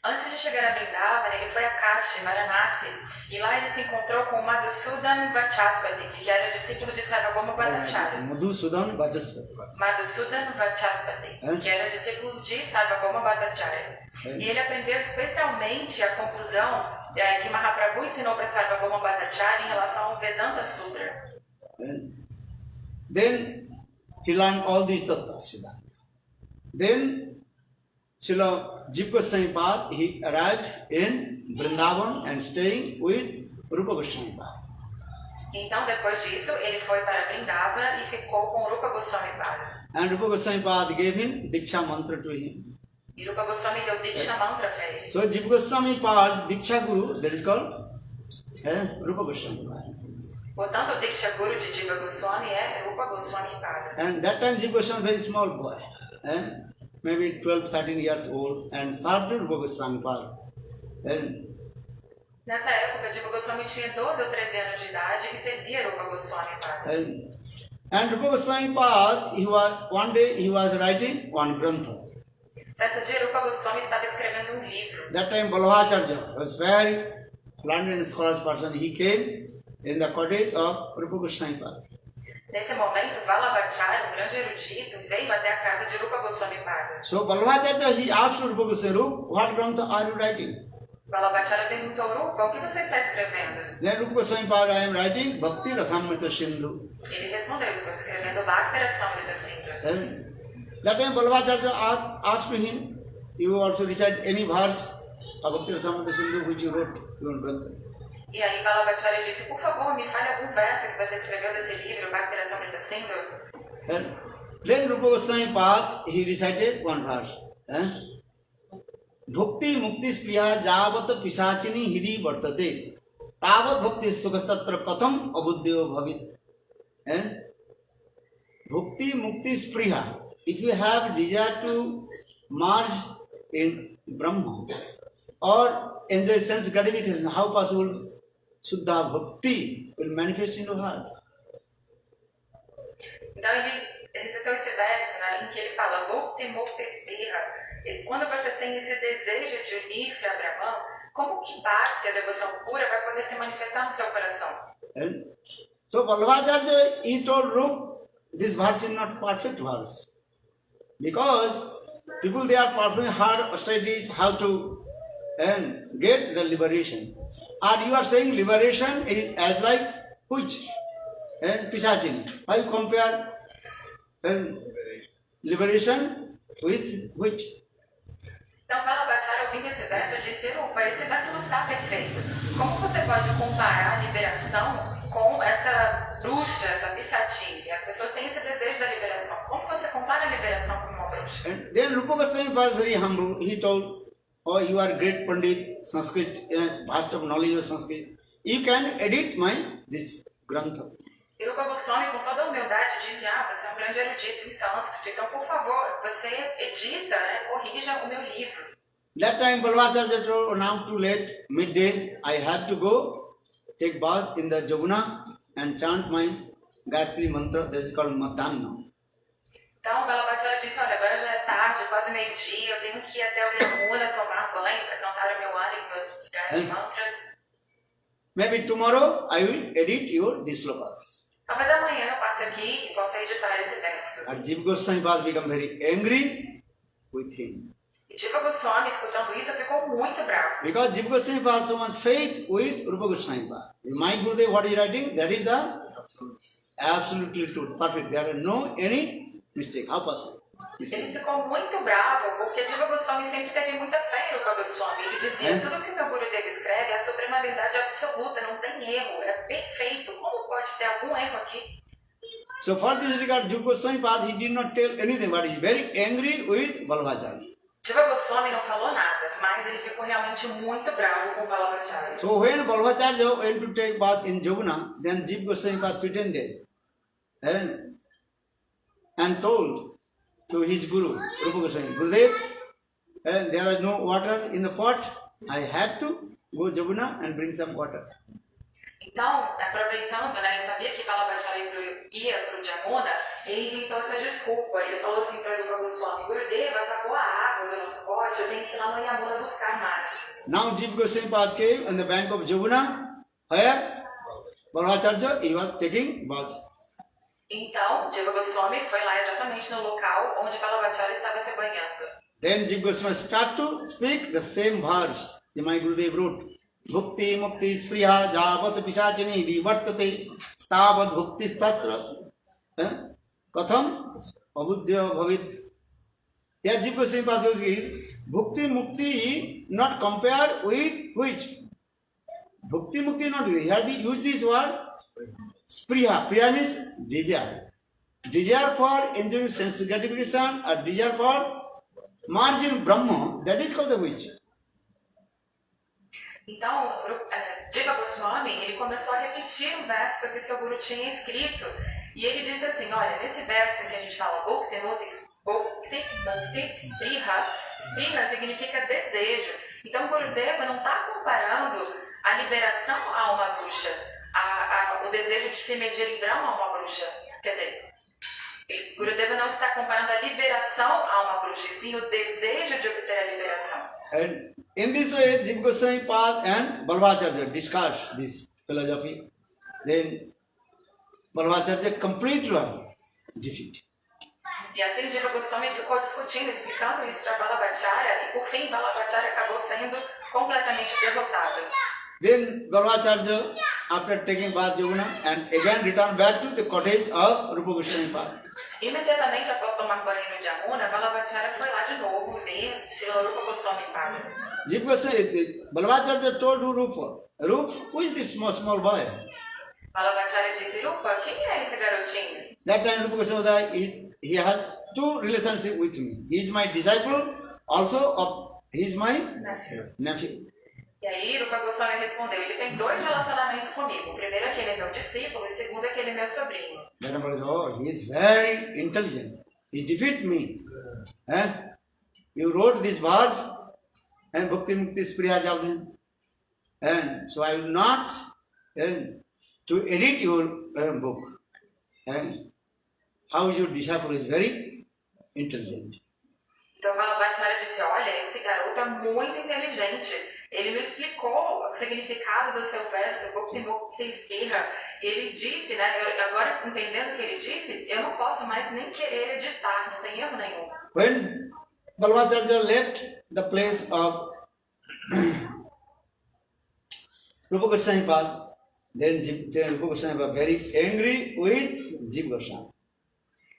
Antes de chegar a Vrindavan, ele foi a Kashi, Varanasi, e lá ele se encontrou com Madhusudan Vachaspati, que era discípulo de Sarvabhauma Bhattacharya. Madhusudan Vachaspati. Madhusudan Vachaspati, que era discípulo de Sarvabhauma Bhattacharya. E ele aprendeu especialmente a conclusão que Mahaprabhu ensinou para Sarvabhauma Bhattacharya em relação ao Vedanta Sutra. Then he learned all these tattva siddhanta. Then Srila Jiva Goswami Pad, he arrived in Vrindavan and staying with Rupa Goswami Pad. Então, depois disso, ele foi para Vrindavan e ficou com Rupa Goswami Pad. And Rupa Goswami Pad gave him Diksha mantra to him. E Rupa Goswami deu Diksha Mantra para ele. So Jiva Goswami Pad's Diksha Guru, that is called Rupa Goswami Pad. Portanto, o Diksha Guru de Jiva Goswami é Rupa Goswami Pad. And that time Jiva Goswami was a very small boy, maybe 12, 13 years old, and served Rupa Goswami Pad. Nessa época, Jiva Goswami tinha 12 ou 13 anos de idade e servia Rupa Goswami Pad. And Rupa Goswami Pad, one day he was writing one grantha. Certo dia, Rupa Goswami estava escrevendo livro. That time Balabhacharya was very learned and scholarly person. He came in the cottage of Rupa Goswami Pad. Nesse momento, Vallabhacharya, grande erudito, veio até a casa de Rupa Goswami Pad. So Balabhacharya, he asked Rupa Goswami, Rupa, what grantha are you writing? Vallabhacharya perguntou, Rupa, o que você está escrevendo? Then Rupa Goswami Pad, I am writing Bhakti Rasamrita Sindhu. Ele respondeu, estou escrevendo Bhakti Rasamrita Sindhu. That time Balabhacharya asked to him, you also recite any verse of Bhakti Rasamrita Sindhu which you wrote your grantha. E aí Vallabhacharya disse, por favor, me fale algum verso que você escreveu desse livro, Bhakti Rasamrita Sindhu. Then Rupa Goswami Pad, he recited one verse. Bhakti mukti spriya javat pisachini hidi vartate tavat bhakti sukastatra katham abuddhyo bhavit. Bhakti mukti spriya. If you have desire to merge in Brahma or enjoy sense gratification, how possible Suddha Bhakti will manifest in your heart? Então ele citou esse verso, né, em que ele fala Bhakti Mukti Spriha. E quando você tem esse desejo de unir-se a Brahman, como que Bhakti, a devoção pura, vai poder se manifestar no seu coração? So Vallabhacharya, he told Rup, this verse is not perfect verse. Because people, they are performing hard studies how to get the liberation. And you are saying liberation is as like which? Pisachini. How you compare liberation with which? Então, Vallabhacharya, ouvindo esse verso, disse, Rupa, esse verso não está perfeito. Como você pode comparar a liberação com essa bruxa, essa pisatini? As pessoas têm esse desejo da liberação. Como você compara a liberação com uma bruxa? And then Rupa Goswami was very humble. He told, oh, you are great Pandit, Sanskrit, vast of knowledge of Sanskrit. You can edit this grantha. E Rupa Goswami, com toda a humildade, disse, você é um grande erudito em sânscrito, então, por favor, você edita, né, corrija o meu livro. That time Balvacharya told, "Oh, now too late, midday, I have to go take bath in the Jamuna and chant my Gayatri mantra that is called Matana." Então, Balabhacharya disse, olha, agora já é tarde, quase meio-dia, eu tenho que ir até o Yamuna tomar banho para cantar o meu ano e meus Gayatri mantras. Maybe tomorrow I will edit your this sloka. Talvez amanhã eu passe aqui e possa editar esse texto. And Jiva Goswami Pad become very angry with him. E Jiva Goswami, escutando isso, ficou muito bravo. Because Jiva Goswami Pad has so much faith with Rupa Goswami Pad. My Gurudev, what he is writing, that is the absolutely true, perfect. There are no any mistake. How possible? Ele ficou muito bravo, porque Jiva Goswami sempre teve muita fé em Rupa Goswami. Ele dizia, tudo que o meu Gurudev escreve é a suprema verdade absoluta, não tem erro, é perfeito. Como pode ter algum erro aqui? So for this regard, Jiva Goswami Pad, he did not tell anything, but he is very angry with Balvacharya. Jiva Goswami não falou nada, mas ele ficou realmente muito bravo com Balabhacharya. So when Balvacharya went to take bath in Jamuna, then Jiva Goswami Pad pretended and told to his Guru, Rupa Goswami, Gurudev, there is no water in the pot, I have to go Jamuna and bring some water. Então, aproveitando, né, ele sabia que Balabhacharya ia para o Jamuna, ele inventou essa desculpa. Ele falou assim para Rupa Goswami, Gurudeva, acabou a água do nosso pote, eu tenho que ir lá no Yamuna buscar mais. Now Jiva Goswami Pad came on the bank of Jamuna, where Balvacharya, he was taking bath. Então, Jiva Goswami foi lá exatamente no local onde Balabhacharya estava se banhando. Then Jiva Goswami started to speak the same verse that my Gurudev wrote. Bhukti mukti spriya javat pisachini vivartate tavat bhukti statra katham abudya bhavit. Here Jiva Goswami Pad says, Bhukti mukti not compared with which? Bhukti mukti not with. Here they use this word spriya. Spriya means desire. Desire for enjoying sense gratification or desire for merging Brahma, that is called the which? Então, Jiva Goswami, ele começou a repetir um verso que o seu Guru tinha escrito. E ele disse assim, olha, nesse verso que a gente fala, Bhukti Spriha, Spriha significa desejo. Então, Gurudeva não está comparando a liberação a uma bruxa, o desejo de se medir em Brahma a uma bruxa. Quer dizer, Gurudeva não está comparando a liberação a uma bruxa, e sim o desejo de obter a liberação. And in this way, Jiva Goswami Pad and Balvacharya discussed this philosophy. Then Balvacharya completely defeated. E assim Jiva Goswami ficou discutindo, explicando isso para Balabhacharya, e por fim Balabhacharya acabou sendo completamente derrotado. Then Balvacharya, after taking bath Jamuna, and again returned back to the cottage of Rupa Goswami Pad. Imediatamente após tomar banho no Jamuna, Balabhacharya foi lá de novo ver Srila Rupa Goswami Pada. Jiva Goswami, Balvacharya told to Rupa, Rupa, who is this small boy? Balabhacharya disse, Rupa, quem é esse garotinho? That time Rupa Goswami he has two relationships with me. He is my disciple, also he is my nephew. E aí Rupa Goswami respondeu, ele tem dois relacionamentos comigo. O primeiro é que ele é meu discípulo, e o segundo é que ele é meu sobrinho. Then I said, oh, he is very intelligent. He defeated me. You wrote this verse, and Bhakti Mukti Spriya Javdin. And so I will not to edit your book. And how your disciple is very intelligent. Então Balabhacharya disse, olha, esse garoto é muito inteligente. Ele me explicou o significado do seu verso, Bhukti Mukti Spriya. Ele disse, né, agora entendendo o que ele disse, eu não posso mais nem querer editar, não tem erro nenhum. When Balvacharya left the place of Rupa Goswami Pad, then Rupa Goswami was very angry with Jiva Goswami.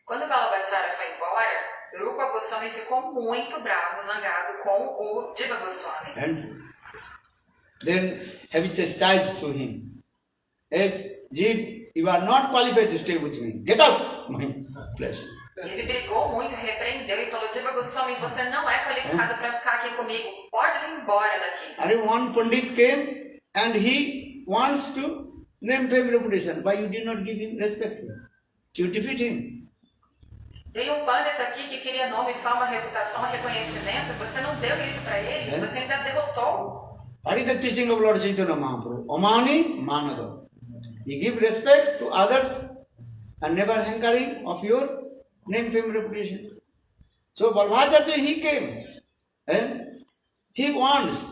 Quando Balabhacharya foi embora, Rupa Goswami ficou muito bravo, zangado com o Jiva Goswami. And then having chastised to him, hey, Jiv, you are not qualified to stay with me. Get out my place. Ele brigou muito, repreendeu e falou, Jiva Goswami, você não é qualificado para ficar aqui comigo. Pode ir embora daqui. And one Pandit came and he wants to name fame reputation. Why you did not give him respect? You defeat him. Tem um Pandita aqui que queria nome, fama, reputação, reconhecimento. Você não deu isso para ele, você ainda derrotou. What is the teaching of Lord Chaitanya Mahaprabhu? Omani manada. You give respect to others and never hankering of your name, fame, reputation. So Balbhacharya, he came and he wants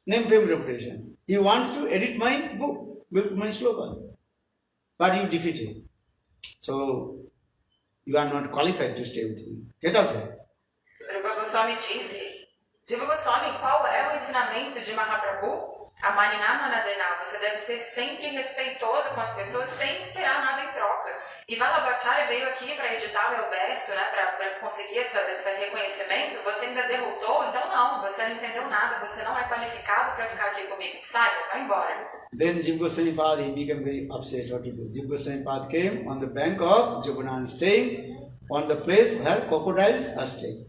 name, fame, reputation. He wants to edit my book, my slogan. But you defeat him. So you are not qualified to stay with me. Get out here. Rupa Goswami disse, Jiva Goswami, qual é o ensinamento de Mahaprabhu? Amanina Manadena, você deve ser sempre respeitoso com as pessoas sem esperar nada em troca. E Vallabhacharya veio aqui para editar meu verso, né, para conseguir esse reconhecimento. Você ainda derrotou? Então não, você não entendeu nada, você não é qualificado para ficar aqui comigo. Saia, vai embora. Then Jiva Goswami Pad, he became very upset what to do. Jiva Goswami Pad came on the bank of Jamuna, staying on the place where crocodiles are staying.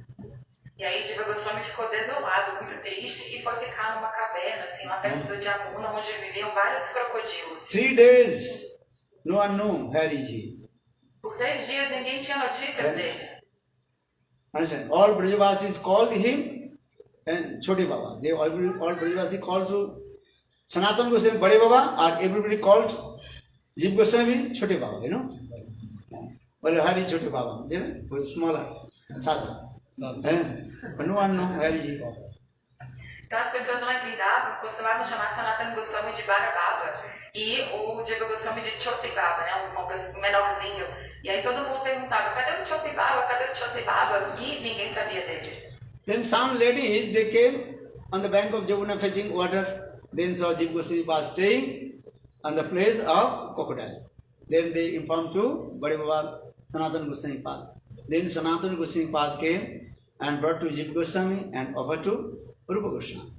E aí Jiva Goswami ficou desolado, muito triste, e foi ficar numa caverna, assim, lá perto do Jamuna, onde viviam vários crocodilos. 3 days, no one knew where is he. Por 3 dias ninguém tinha notícias dele. Understand? All Brajavasis called him and Choti Baba. They all Brajavasis called to Sanatana Goswami Bade Baba, or everybody called Jiva Goswami Choti Baba, you know. Well, Hari Choti Baba, you know, smaller, sadhu. But no one knew where is he. Então as pessoas lá em Vrindavan costumavam chamar Sanatana Goswami de Barababa e o Jiva Goswami de Choti Baba, né, um menorzinho. E aí todo mundo perguntava, cadê o Choti Baba, cadê o Choti Baba? E ninguém sabia dele. Then some ladies, they came on the bank of Jamuna fetching water. Then saw Jiva Goswami was staying on the place of crocodile. Then they informed to Bade Baba Sanatana Goswami Pad. Then Sanatana Goswami Pad came and brought to Jiva Goswami and offered to Rupa Goswami.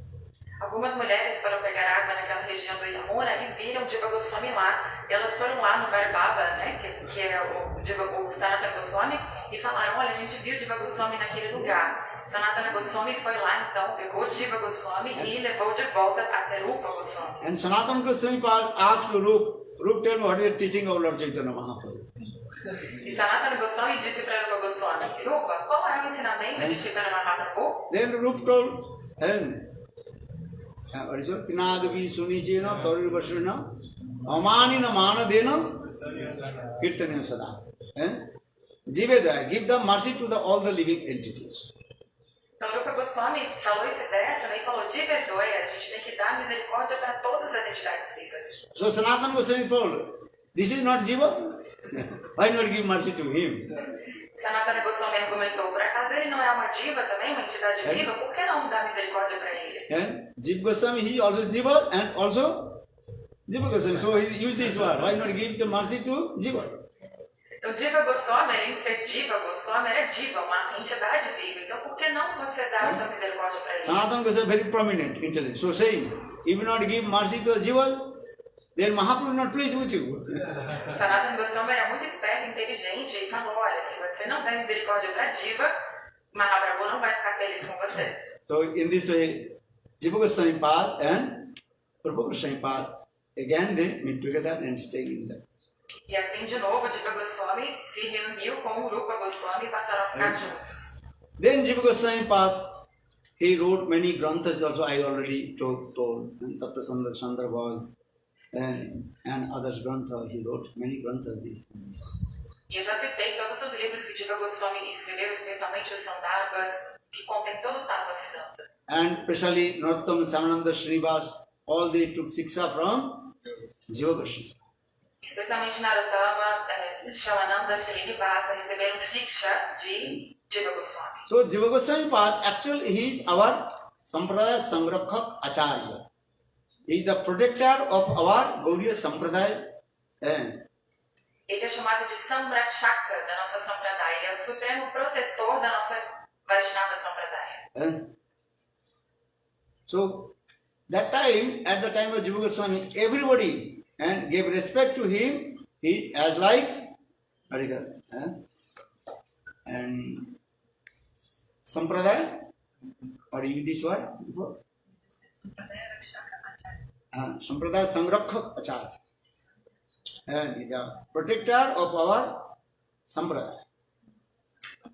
Algumas mulheres foram pegar água naquela região do Yamuna e viram o Jiva Goswami lá. Elas foram lá no Barbaba, né, que é o Sanatana Goswami, e falaram, olha, a gente viu o Jiva Goswami naquele lugar. Sanatana Goswami foi lá, então, pegou o Jiva Goswami e levou de volta até Rupa Goswami. And Sanatana Goswami asked to Rupa, tell me what is the teaching of Lord Chaitanya Mahaprabhu. E Sanatana Goswami disse para Rupa Goswami, Rupa, qual é o ensinamento de Chaitanya Mahaprabhu? Then Rupa told, what is it? Pinadavi Sunijena Tauri Vashrina Amanina Manadena Kirtanya Sada. Jiveda, give the mercy to all the living entities. Então Rupa Goswami falou esse verso, né, e falou, Jivedoya, a gente tem que dar misericórdia para todas as entidades vivas. So Sanatana Goswami told, this is not Jiva. Why not give mercy to him? Sanatana Goswami argumentou, por acaso ele não é uma diva também, uma entidade viva? Por que não dar misericórdia para ele? And Jiva Goswami, he also Jiva and also Jiva Goswami. So he used this word. Why not give the mercy to Jiva? Então Jiva Goswami, além de ser Jiva Goswami, era Jiva, uma entidade viva. Então por que não você dar a sua misericórdia para ele? Sanatana Goswami very prominent intellect. So saying, if you not give mercy to Jiva, then Mahaprabhu is not pleased with you. Sanatana Goswami era muito esperto, inteligente e falou, olha, se você não der misericórdia para Jiva, Mahaprabhu não vai ficar feliz com você. So in this way, Jiva Goswami Pad and Rupa Goswami Pad, again they meet together and stay in there. E assim de novo, Jiva Goswami se reuniu com o Rupa Goswami e passaram a ficar juntos. Then Jiva Goswami Pad, he wrote many granthas also, I already told Tattva Chandra was and others grantha, he wrote many granthas. E eu já citei todos os livros que Jiva Goswami escreveu, especialmente os Sandarbhas, que contém todo o Tattva Siddhanta. And especially Narottam, Samananda, Srinivas, all they took Siksha from Jiva Goswami. Especialmente Narottama, Shamananda, Srinivasa receberam Shiksha de Jiva Goswami. So Jiva Goswami Pad, actually he is our Sampradaya Sangrakshak Acharya. He is the protector of our Gaudiya Sampradaya. Ele é chamado de Samrakshaka da nossa Sampradaya. Ele é o supremo protetor da nossa Vaishnava Sampradaya. So that time, at the time of Jiva Goswami, everybody gave respect to him. He as like and Sampradaya, or you this word before? Sampradaya Sangrakshak Acharya. And the protector of our Sampradaya.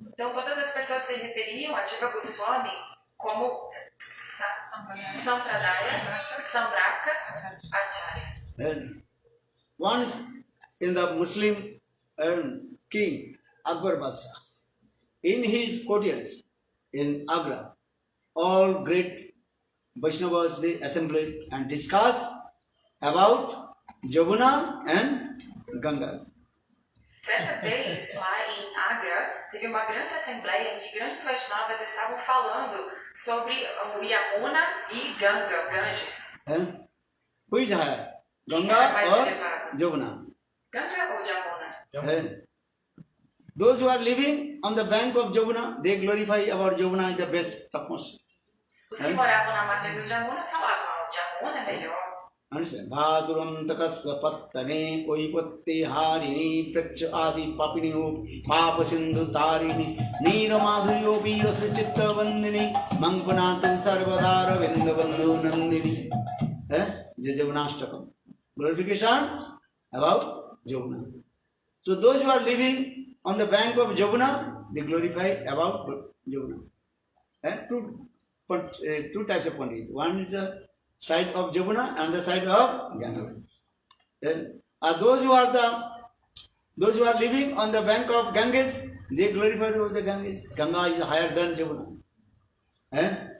Então todas as pessoas se referiam a Jiva Goswami como Sampradaya, Sambraka, Acharya. And once in the Muslim king Akbar Badshah, in his courtiers in Agra, all great Vaishnavas they assembled and discussed about Jamuna and Ganga. Certa vez, lá em Agra, teve uma grande assembleia em que grandes Vaishnavas estavam falando sobre o Yamuna e Ganga, Ganges. And who is higher, Ganga mais or elevado? Jamuna? Ganga ou Jamuna? And those who are living on the bank of Jamuna, they glorify about Jamuna is the best, topmost. Os que moravam na margem do Jamuna falavam, o Jamuna é melhor. Understand? Bhaduram takasya pattane oipatte harini prakcha adi papini papa sindhu tarini neera madhuryo virasa chitta vandini mankunatam sarvadara vindavandhu nandini. Jamunashtakam. Glorification about Jamuna. So those who are living on the bank of Jamuna, they glorify about Jamuna. Two types of pandit. One is the side of Jamuna and the side of Ganga. Then those who are living on the bank of Ganges, they glorify the Ganges. Ganga is higher than Jamuna.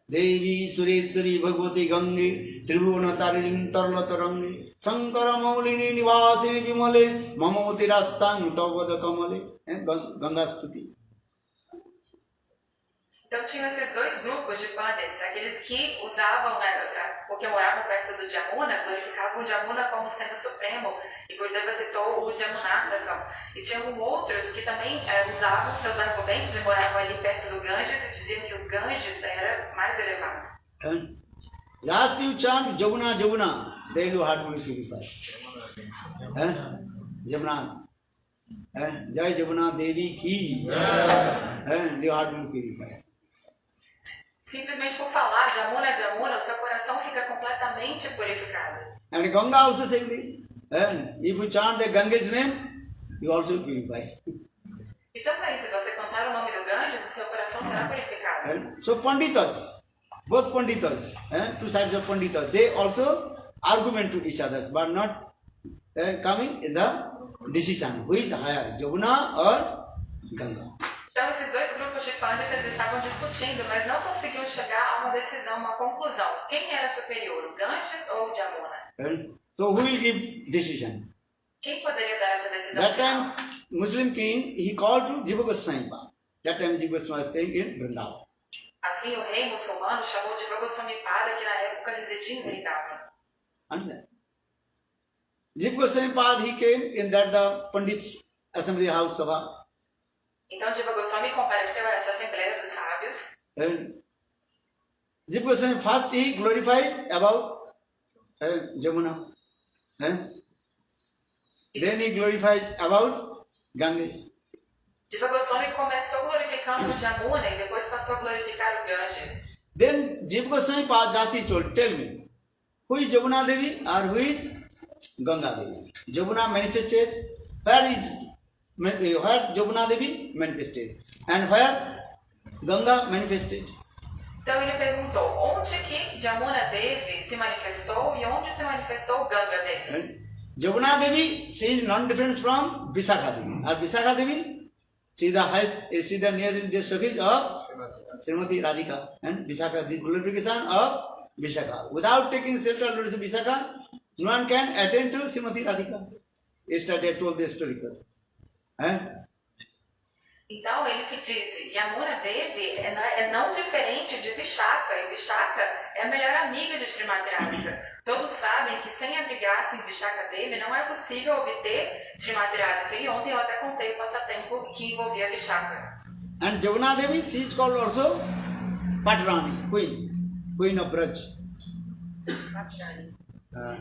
Devi Sureswari Bhagavati Gange Tribhuvana Tarinim Tarlatarangi Sankara Maulini Nivasini Vimale Mamoti Rastang Tavada Kamale. Ganga Stuti. Então tinham esses dois grupos de pandits, aqueles que usavam, porque moravam perto do Jamuna, glorificavam o Jamuna como sendo supremo, e Gurudeva citou o Jamunastakam. E tinham outros que também usavam seus argumentos e moravam ali perto do Ganges e diziam que o Ganges era mais elevado. And last you chant Jamuna, Jamuna, then your heart will purify. Jamuna. Jai Jamuna Devi ki. And your heart will purify. Simplesmente por falar Jamuna, Jamuna, o seu coração fica completamente purificado. And Ganga also saying this. And if you chant the Ganga's name, you also purify. E também, se você cantar o nome do Ganges, o seu coração será purificado. And so Panditas, both Panditas, two sides of Panditas, they also argument to each other, but not coming in the decision. Who is higher, Jamuna or Ganga? Então, esses dois grupos de pânditas estavam discutindo, mas não conseguiam chegar a uma decisão, uma conclusão. Quem era superior, o Ganges ou o Jamuna? And so who will give decision? Quem poderia dar essa decisão? That final? time, Muslim king, he called to Jiva Goswami. That time Jiva Goswami was staying in Vrindavan. Assim, o rei muçulmano chamou de Goswami Pada, que na época residia em Vrindavan. Understand? Jiva Goswami he came in that the Pandit's assembly house Sabha. Então, Jiva Goswami compareceu a essa Assembleia dos Sábios. And Jiva Goswami first he glorified about Jamuna. Then he glorified about Ganges. Jiva Goswami começou glorificando o Jamuna e depois passou a glorificar o Ganges. Then Jiva Goswami Dasi told, tell me, who is Jamuna Devi or who is Ganga Devi? Jamuna manifested, where Jamuna Devi manifested and where Ganga manifested. Então ele perguntou onde que Jamuna Devi se manifestou e onde se manifestou Ganga Devi. And Jamuna Devi, she is non-different from Visakha Devi. Or Visakha Devi, she is the highest, she is the nearest Sakhi of Srimati Radhika. And Visakha, the glorification of Visakha. Without taking shelter of Visakha, no one can attain to Srimati Radhika. Yesterday I told the story. Então ele disse, Yamuna Devi é não diferente de Vishaka, e Vishaka é a melhor amiga de Srimati Radhika. Todos sabem que sem abrigar-se em Vishaka Devi não é possível obter Srimati Radhika. E ontem eu até contei o passatempo que envolvia Vishaka. And Jamuna Devi, she is called also Patrani, Queen of Braj. Patrani.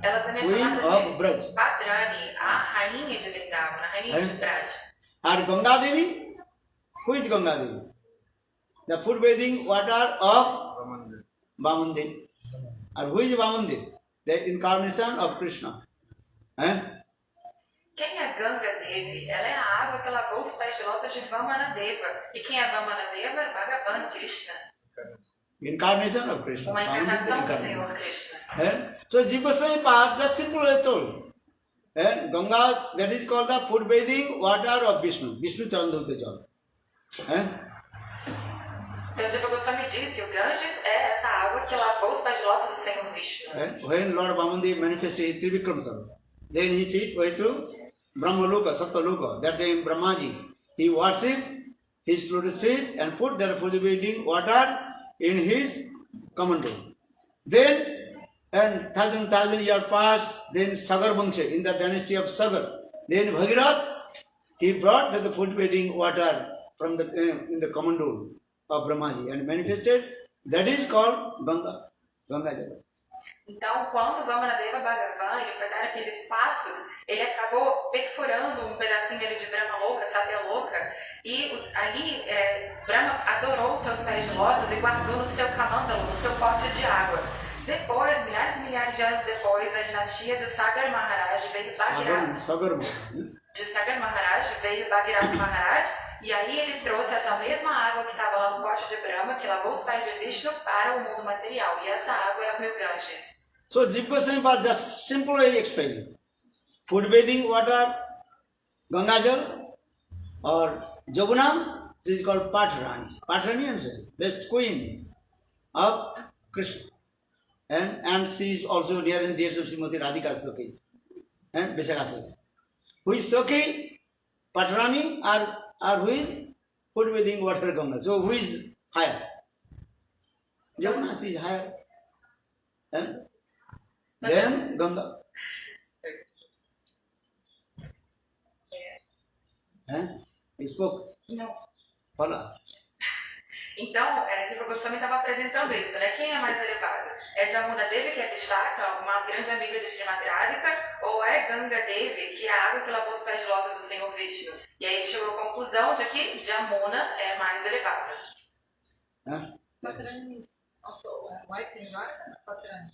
Ela também é Queen chamada of de Braj. Patrani, a rainha de Vrindavan, a rainha de Braj. And Ganga Devi, who is Ganga Devi? The food bathing water of Vamandev. And who is Vamandev? The incarnation of Krishna. Quem Quem é Ganga Devi? Ela é a água que lavou os pés de lótus de Vamanadeva. E quem é Vamanadeva? Bhagavan Krishna. Incarnation of Krishna. Uma encarnação do Incarnation. Senhor Krishna. So Jiva Goswami Pad just simple I told. Ganga, that is called the food bathing water of Vishnu. Vishnu Chandauta Jal. Então, Jiva Goswami disse, o Ganges é essa água que lavou os pés de lótus do Senhor Vishnu. When Lord Vamandev manifested Trivikram Sara, then he feet went to Brahmaloka, Sattaloka. That time Brahmaji, he worshipped his lotus feet and put that food bathing water in his commando. Then, and thousand years passed, then Sagar Vangsha, in the dynasty of Sagar. Then Bhagirath, he brought the food bathing water from the in the commando of Brahmaji and manifested. That is called Ganga. Ganga Jala. Então, quando Vamanadeva Bhagavan ele foi dar aqueles passos, ele acabou perfurando um pedacinho ali de Brahma Louca, Satya Louca, e ali Brahma adorou os seus pés de lótus e guardou no seu camândalo, no seu pote de água. Depois, milhares e milhares de anos depois, na dinastia de Sagar Maharaj, veio Bhagirath Maharaj, e aí ele trouxe essa mesma água que estava lá no pote de Brahma, que lavou os pés de Vishnu, para o mundo material. E essa água é o rio Ganges. So Jiva Goswami Pad just simply explained. Food bathing water, Ganga Jal, or Jamuna, this is called Patrani. Patrani means best queen of Krishna. And she is also near and dear to Srimati Radhika Sakhi and Vishakha Sakhi. Who is Sakhi, Patrani, or who is food bathing water Ganga? So who is higher? Jamuna, she is higher. And then Ganga. He spoke. Não. Fala. Então, Jiva Goswami estava apresentando isso, né? Quem é mais elevado? É Jamuna Devi, que é Vishaka, uma grande amiga de Srimati Radhika, ou é Ganga Devi, que é a água que lavou os pés de lótus do Senhor Vishnu? E aí ele chegou à conclusão de que Jamuna é mais elevada. Patrani means also wife in Dwarka. Patrani.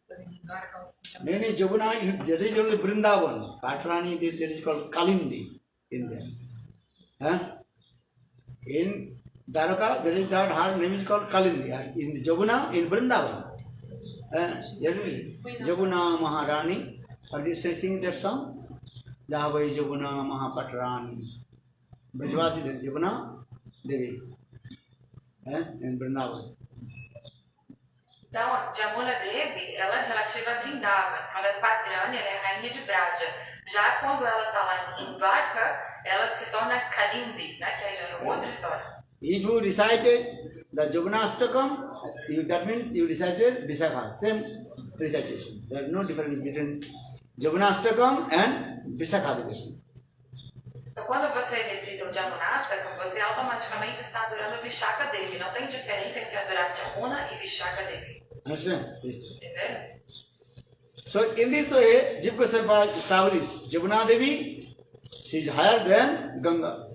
Because in Dwarka also. Many Jamuna, that is only Vrindavan. Patrani, that is called Kalindi in there. In Dwarka, there is that her name is called Kalindi. In the Jamuna, in Vrindavan. Jamuna Maharani. Are you sing that song? Jahavai Jamuna Mahapatrani. Brajvasi then Jamuna Devi. In Vrindavan. Então, Jamuna Devi, ela é relativa a Vrindavan. Ela é Patrani, ela é rainha de Braja. Já quando ela está lá em Dwarka, ela se torna Kalindi, né? Que aí já é outra história. If you recited the Jaganastakam, that means you recited Vishakha, same recitation. There is no difference between Jaganastakam and Vishakha devotion. Então, quando você recita o Jamunastakam, você automaticamente está adorando Vishaka Devi. Não tem diferença entre adorar Jamuna e Vishaka Devi. Understand? Yes. Entendeu? So in this way, Jiva Goswami established Jamuna Devi, she is higher than Ganga.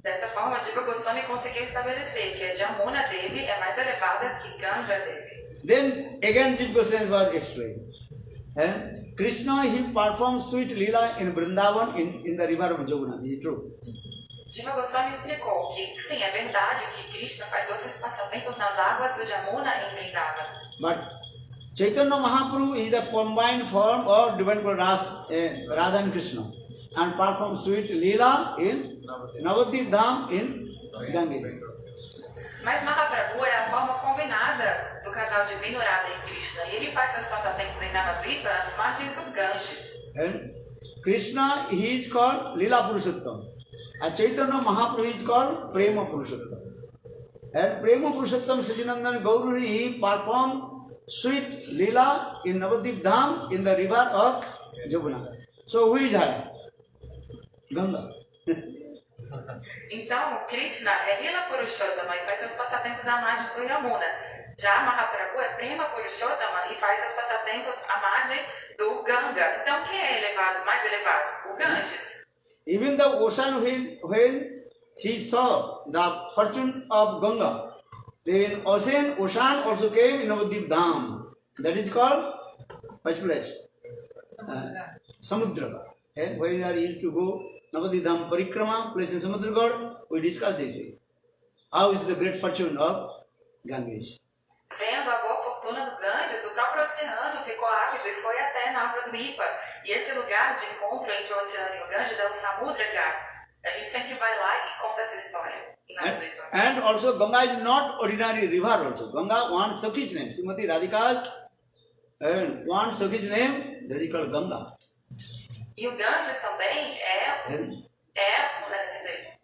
Dessa forma, Jiva Goswami conseguiu estabelecer que a Jamuna Devi é mais elevada que Ganga Devi. Then again Jiva Goswami was explained. Krishna, he performed sweet lila in Vrindavan in the river of Jamuna. Is it true? Jiva Goswami explicou que sim, é verdade que Krishna faz doces passatempos nas águas do Jamuna em Vrindavan. But Chaitanya Mahaprabhu is the combined form of divine Radha and Krishna and performed sweet lila in Navadvip Dham in Ganges. Mas Mahaprabhu é a forma combinada do casal divino Radha e Krishna. E ele faz seus passatempos em Navadvipa, as margens do Ganges. And Krishna, he is called Lila Purushottam. And Chaitanya Mahaprabhu is called Prema Purushottam. And Prema Purushottam Sajanandan Gaururi, he performed sweet lila in Navadvip Dham in the river of Jamuna. So who is higher? Ganga. Então, Krishna é Lila Purushottama e faz seus passatempos à margem do Yamuna. Já Mahaprabhu é Prema Purushottama e faz seus passatempos à margem do Ganga. Então, quem é elevado, mais elevado? O Ganges. Even the ocean, when he saw the fortune of Ganga, then ocean also came in Navadvip Dham. That is called first place. Samudra. where we are used to go, Navadidham Parikrama, place in Samudragad, we discussed this. How is the great fortune of Ganges? Vendo a boa fortuna do Ganges, o próprio oceano ficou ávido e foi até Navadvipa. E esse lugar de encontro entre o oceano e o Ganges é o Samudragad. A gente sempre vai lá e conta essa história em Navadvipa. And also Ganga is not ordinary river also. Ganga wants Sakhi's name. Srimati Radhika's wants Sakhi's name, that is called Ganga. E o Ganges também quer dizer,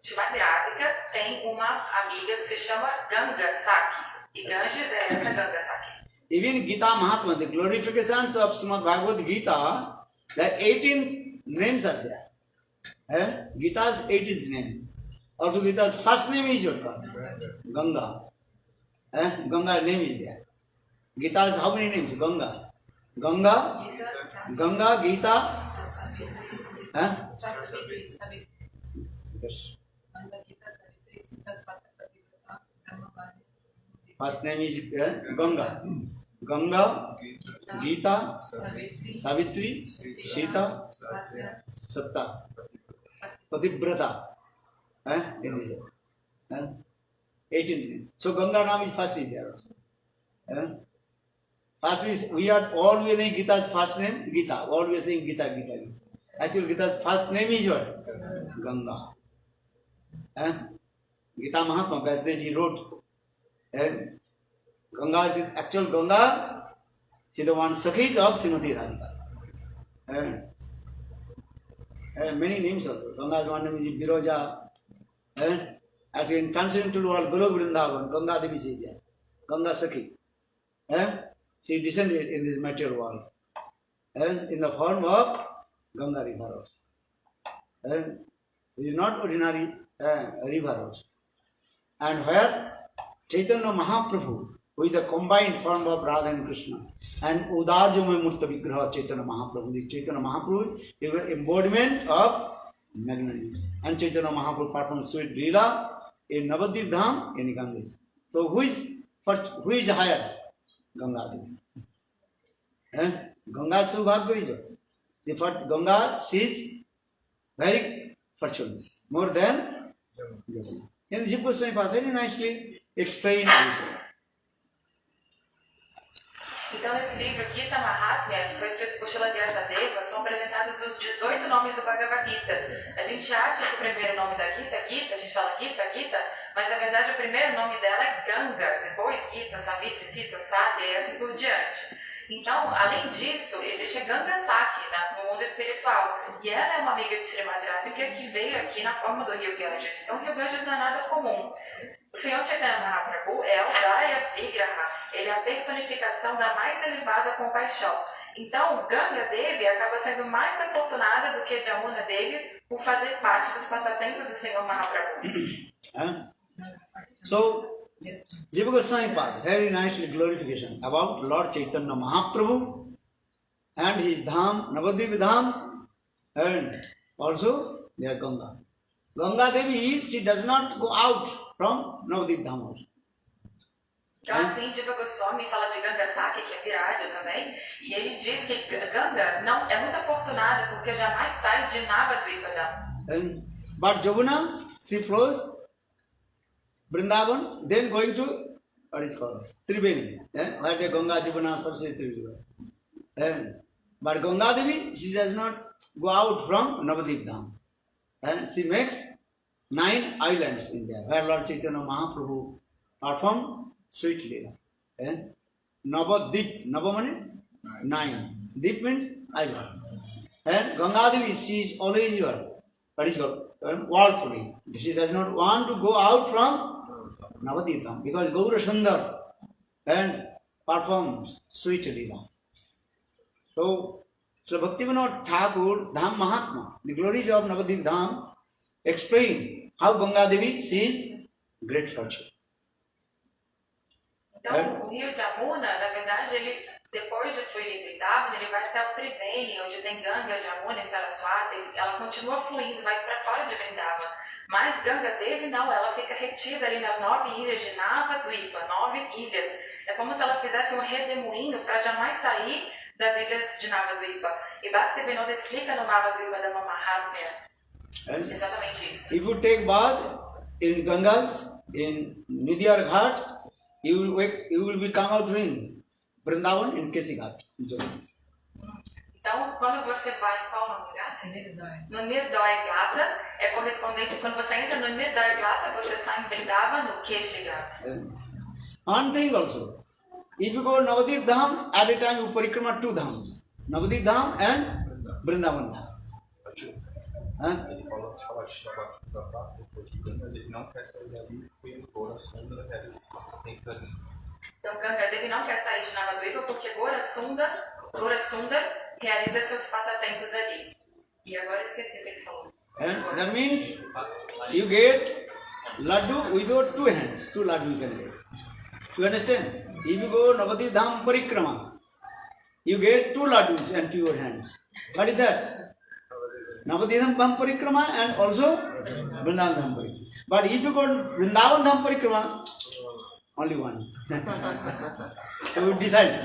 Srimati Radhika tem uma amiga que se chama Ganga Sakhi. E Ganges é essa Ganga Sakhi. Even Gita Mahatma, the glorifications of Srimad Bhagavad Gita, the 18th names are there. Gita's 18th name. Also Gita's first name is what called? Ganga. Ganga name is there. Gita's how many names? Ganga. Ganga, Gita. Savitri. Yes. Ganga, Gita, Savitri, Sita, Satyavati, Brahmavali. First name is Ganga. Ganga, Gita, Savitri, Sita, Satta, Patibrata. 18th name. So Ganga name is first is there. First is, we are always saying Gita's first name, Gita. Always saying Gita, Gita. Actually Gita's first name is what? Ganga. Gita Mahatma, back then he wrote. Ganga is actual Ganga. She is the one Sakhis of Srimati Radhika. Many names also. Ganga's one name is Biroja. Actually in transcendental world, Guru Vrindavan, Ganga Devi is there. Ganga Sakhi. She descended in this material world. In the form of Ganga river. It is not ordinary river. And where Chaitanya Mahaprabhu, who is the combined form of Radha and Krishna, and Udarjamaya Murta Vigraha Chaitanya Mahaprabhu. The Chaitanya Mahaprabhu is the embodiment of magnanimity. And Chaitanya Mahaprabhu performs sweet Leela in Navadvip Dham in Ganges. So who is higher? Ganga Devi. Ganga Subhagya is the first Ganga, she is very fortunate, more than Yamuna. And Jiva Goswami very nicely explained also. Então, nesse livro, Gita Mahatmya, que foi escrito por Srila Vyasadeva, são apresentados os 18 nomes do Bhagavad Gita. A gente acha que o primeiro nome da Gita é Gita, a gente fala Gita, Gita, mas na verdade o primeiro nome dela é Ganga, depois Gita, Savitri, Sita, Satya e assim por diante. Então, além disso, existe a Ganga Sakhi no mundo espiritual. E ela é uma amiga de Srimati Radhika que veio aqui na forma do Rio Ganges. Então, o Rio Ganges não é nada comum. O Senhor Chaitanya Mahaprabhu é o Daya Vigraha. Ele é a personificação da mais elevada compaixão. Então, Ganga Devi acaba sendo mais afortunada do que Jamuna Devi por fazer parte dos passatempos do Senhor Mahaprabhu. So, Jiva Goswami Pad, very nicely glorification about Lord Chaitanya Mahaprabhu and his Dham, Navadvip Dham, and also their Ganga. Ganga Devi, she does not go out from Navadvip Dham also. Então, assim, Jiva Goswami fala de Ganga Sakhi, que é Viraja também, e ele diz que Ganga não é muito afortunada porque jamais sai de Navadvipa Dham. But Jamuna, she flows Vrindavan, then going to what is called Triveni, where the Ganga, Jamuna, Saraswati, Triveni. But Ganga Devi, she does not go out from Navadvip Dham. She makes 9 islands in there, where Lord Chaitanya Mahaprabhu performed sweet Leela. Navadvip, Nava means 9. Dip means island. And Ganga Devi, she is always what is called wallfully. She does not want to go out from Navadvip Dham because Gaura Sundar and performs sweet Leela. So Bhaktivinoda Thakur, Dham Mahatma, the glories of Navadvip Dham, explain how Ganga Devi sees great fortune. Então, o rio Jamuna, na verdade, ele, depois de fluir em Vrindavan, ele vai até o Triveni, onde tem Ganga, Jamuna e Saraswati. Ela continua fluindo, vai para fora de Vrindavan. Mas Ganga Devi não, ela fica retida ali nas 9 ilhas de Navadvipa, 9 ilhas. É como se ela fizesse um redemoinho para jamais sair das ilhas de Navadvipa. E Bhaktivinoda explica no Navadvipa da Mahatmya And exatamente isso. if you take bath in Gangas, in Nidiyar Ghat, you will be come out in Vrindavan in Kesi Ghat. Então, quando você vai em qual nome? No Nirdaya Gata, é correspondente, quando você entra no Nirdaya Gata, você sai em Vrindavan no Keshi Gata. One thing also, if you go Navadip Dham, at a time you parikrama two dhams, Navadip Dham and Vrindavan Dham. Ele falou de falar de Shabbat da Tata, porque ele não quer sair dali, porque Gora Sunda realiza os passatempos ali. Então, Gangadevi não quer sair de Navadvipa porque Gora Sunda realiza seus passatempos ali. E agora esqueci o que ele falou. And that means you get laddu without two hands, two laddu you can get. You understand? If you go Navadip Dham Parikrama, you get two laddus and two your hands. What is that? Navadip Dham Parikrama and also Vrindavan Dham Parikrama. But if you go Vrindavan Dham Parikrama, only one. So you decide.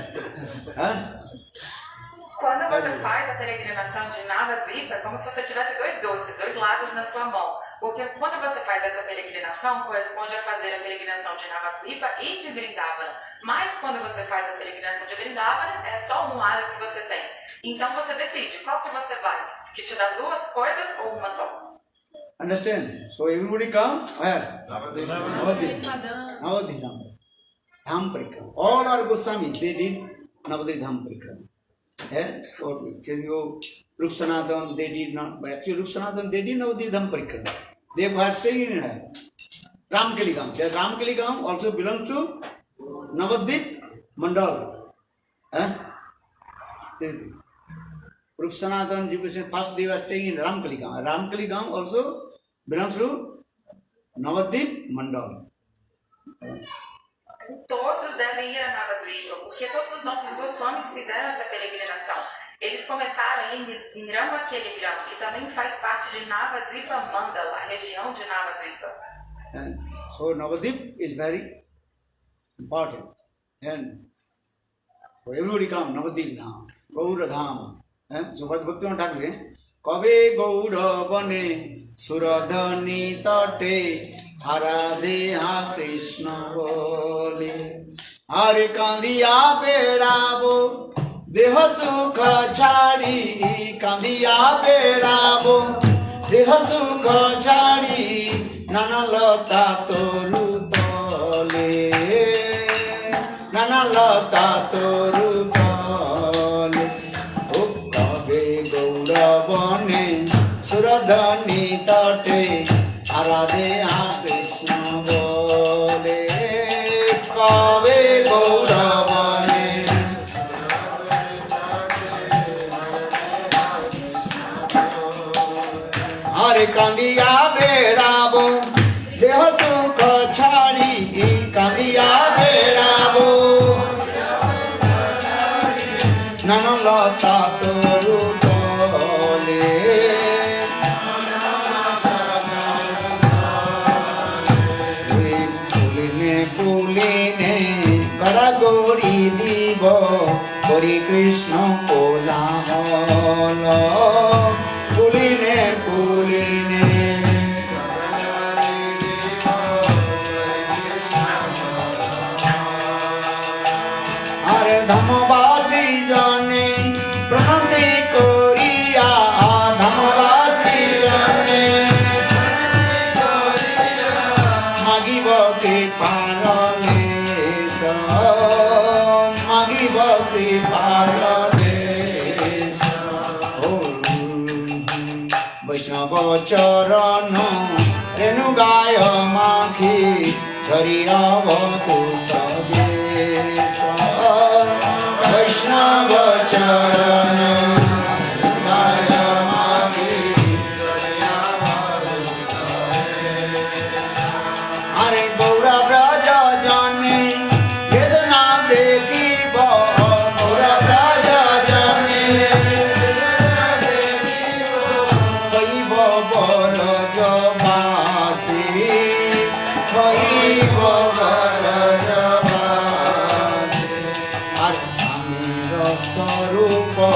Quando você faz a peregrinação de Navadvipa, é como se você tivesse dois doces, dois lados na sua mão. Porque quando você faz essa peregrinação, corresponde a fazer a peregrinação de Navadvipa e de Vrindavana. Mas quando você faz a peregrinação de Vrindavana, é só um lado que você tem. Então você decide qual que você vai, que te dá duas coisas ou uma só. Understand? So everybody come where? Navadip Dham. Dham Parikrama. All our Goswamis, they did Navadip Dham Parikrama. Or can you Rup Sanatana, they did not, but actually Rup Sanatana, they did Navadip Dham Parikrama. They were staying in her. Ramkaligam. The Ramkaligam also belongs to Navadip Mandal. Rup Sanatana, first they were staying in Ramkaligam. Ramkaligam also belongs to Navadip Mandal. Todos devem ir a Navadvipa, porque todos os nossos Goswamis fizeram essa peregrinação. Eles começaram em Ramakeligam, que também faz parte de Navadvipa Mandal, a região de Navadvipa. And so Navadip is very important. And so everybody come, Navadip Dham, Gaura Dham. So what Bhaktivinoda Thakur Kabe Gaura Bane Suradhani Tate Haradeha Krishna Bole Hare Kandiya Bedabo Deha Sukha Chadi Kandiya Bedabo Deha Sukha Chadi Nana Lata Toru Tole Nana Lata Toru Tole O Kabe Gaura Bane Suradhani Tate Arade Krishna Bole Kabe Gauravane Hare Kandiya Bedabo Deha Sukha Chadi Kandiya Bedabo Nana Lata Toru Tole Karagori Divo Kori Krishna Kolamala Puline Puline Hare Dhamavasi Jane Pranati Koriya Dhamavasi Jane Magi Bhakti Parale Magi Bhakti Parale Vaishnava Charana Renu Gaya Makhi Hari Avatu Tadesha Vaishnava Charana Gaya Makhi Hare Gaura Braja Jane Vedana Devi Gaura Braja Jane Vaiva Baraja Bhasi Vaiva Baraja Bhasi Hare Amira Sarupa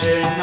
Hare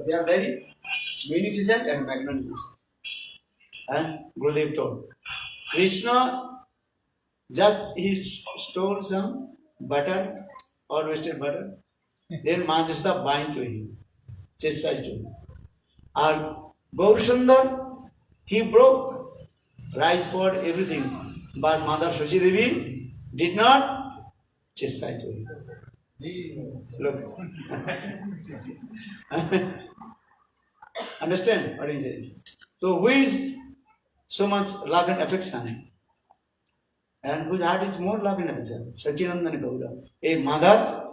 They are very munificent and magnificent. And Gurudev told, Krishna just he stole some butter or wasted butter. Then Mahajasuda bind to him, chastised him. And Gaurasundar, he broke rice pot, everything. But Mother Shachi Devi did not chastise him. Look. Understand what is it? So who is so much love and affection? And whose heart is more love and affection? Sachinandan Gaura. A mother,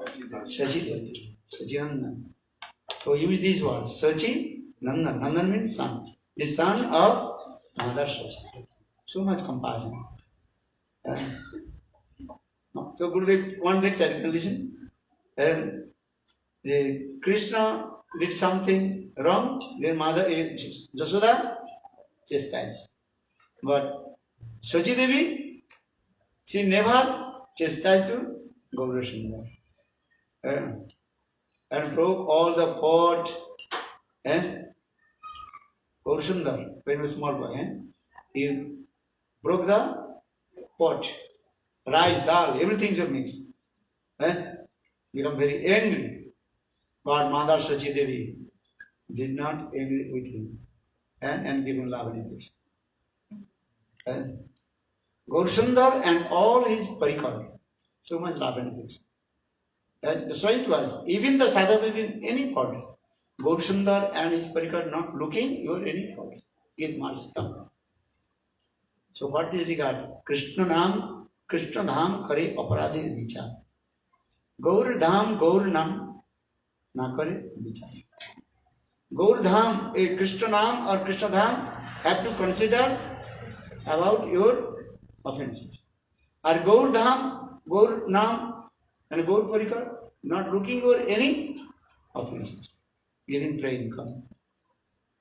Shachi Devi. Sachinandan. So use these words. Sachi Nandan. Nandan means son. The son of Mother Shachi. So much compassion. So Gurudev, one lecture, listen. And the Krishna did something wrong, then Mother Jasoda chastised. But Shachi Devi, she never chastised to Gaurasundar. And broke all the pot. Gaurasundar, when he was small boy, he broke the pot. Rice, dal, everything is mixed. Become very angry. But Mother Shachi Devi did not agree with him and give him love and affection. Gaurasundar and all his parikar, so much love and affection. That's why it was, even the sadhaka in any fault, Gaurasundar and his parikar not looking, you are any fault. Give mercy, come. So what is regard? Krishna Dham kare aparadhi vichar. Gaur Dham, Gaur Nam, na kare vichar. Gaur Dham, a Krishna Nam or Krishna Dham, have to consider about your offenses. Or Gaur Dham, Gaur Nam, and Gaur Parikar, not looking for any offenses. Giving praying come.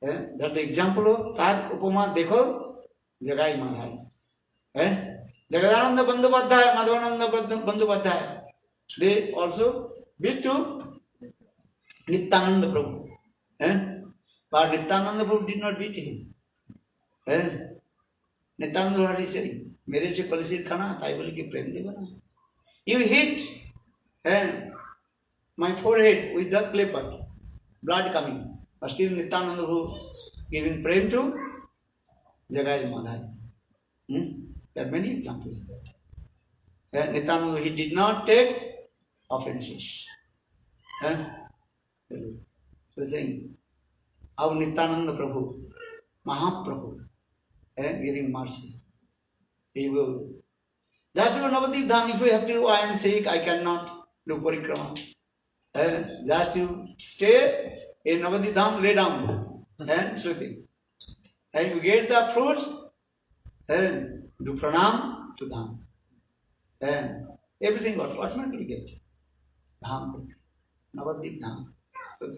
That's the example of Tar Upama Dekho, Jagai Madhai. Jagadananda Bandhopadhyay, Madhavananda Bandhopadhyay. They also beat to Nityananda Prabhu. But Nityananda Prabhu did not beat him. Nityananda Prabhu is saying, Mere se palisir khana, tai boli ki prem devana. You hit my forehead with the clay pot, blood coming. But still Nityananda Prabhu giving prem to Jagai Madhai. There are many examples there. Nityananda, he did not take offenses. So saying, our Nityananda Prabhu, Mahaprabhu, giving mercy. He will. Just to Navadip Dham, if you have to, I am sick, I cannot do parikrama. Just to stay in Navadip Dham, lay down and sleeping. And you get the fruits, and do pranam to Dham. And everything what automatically get. Dham, Navadip Dham. So,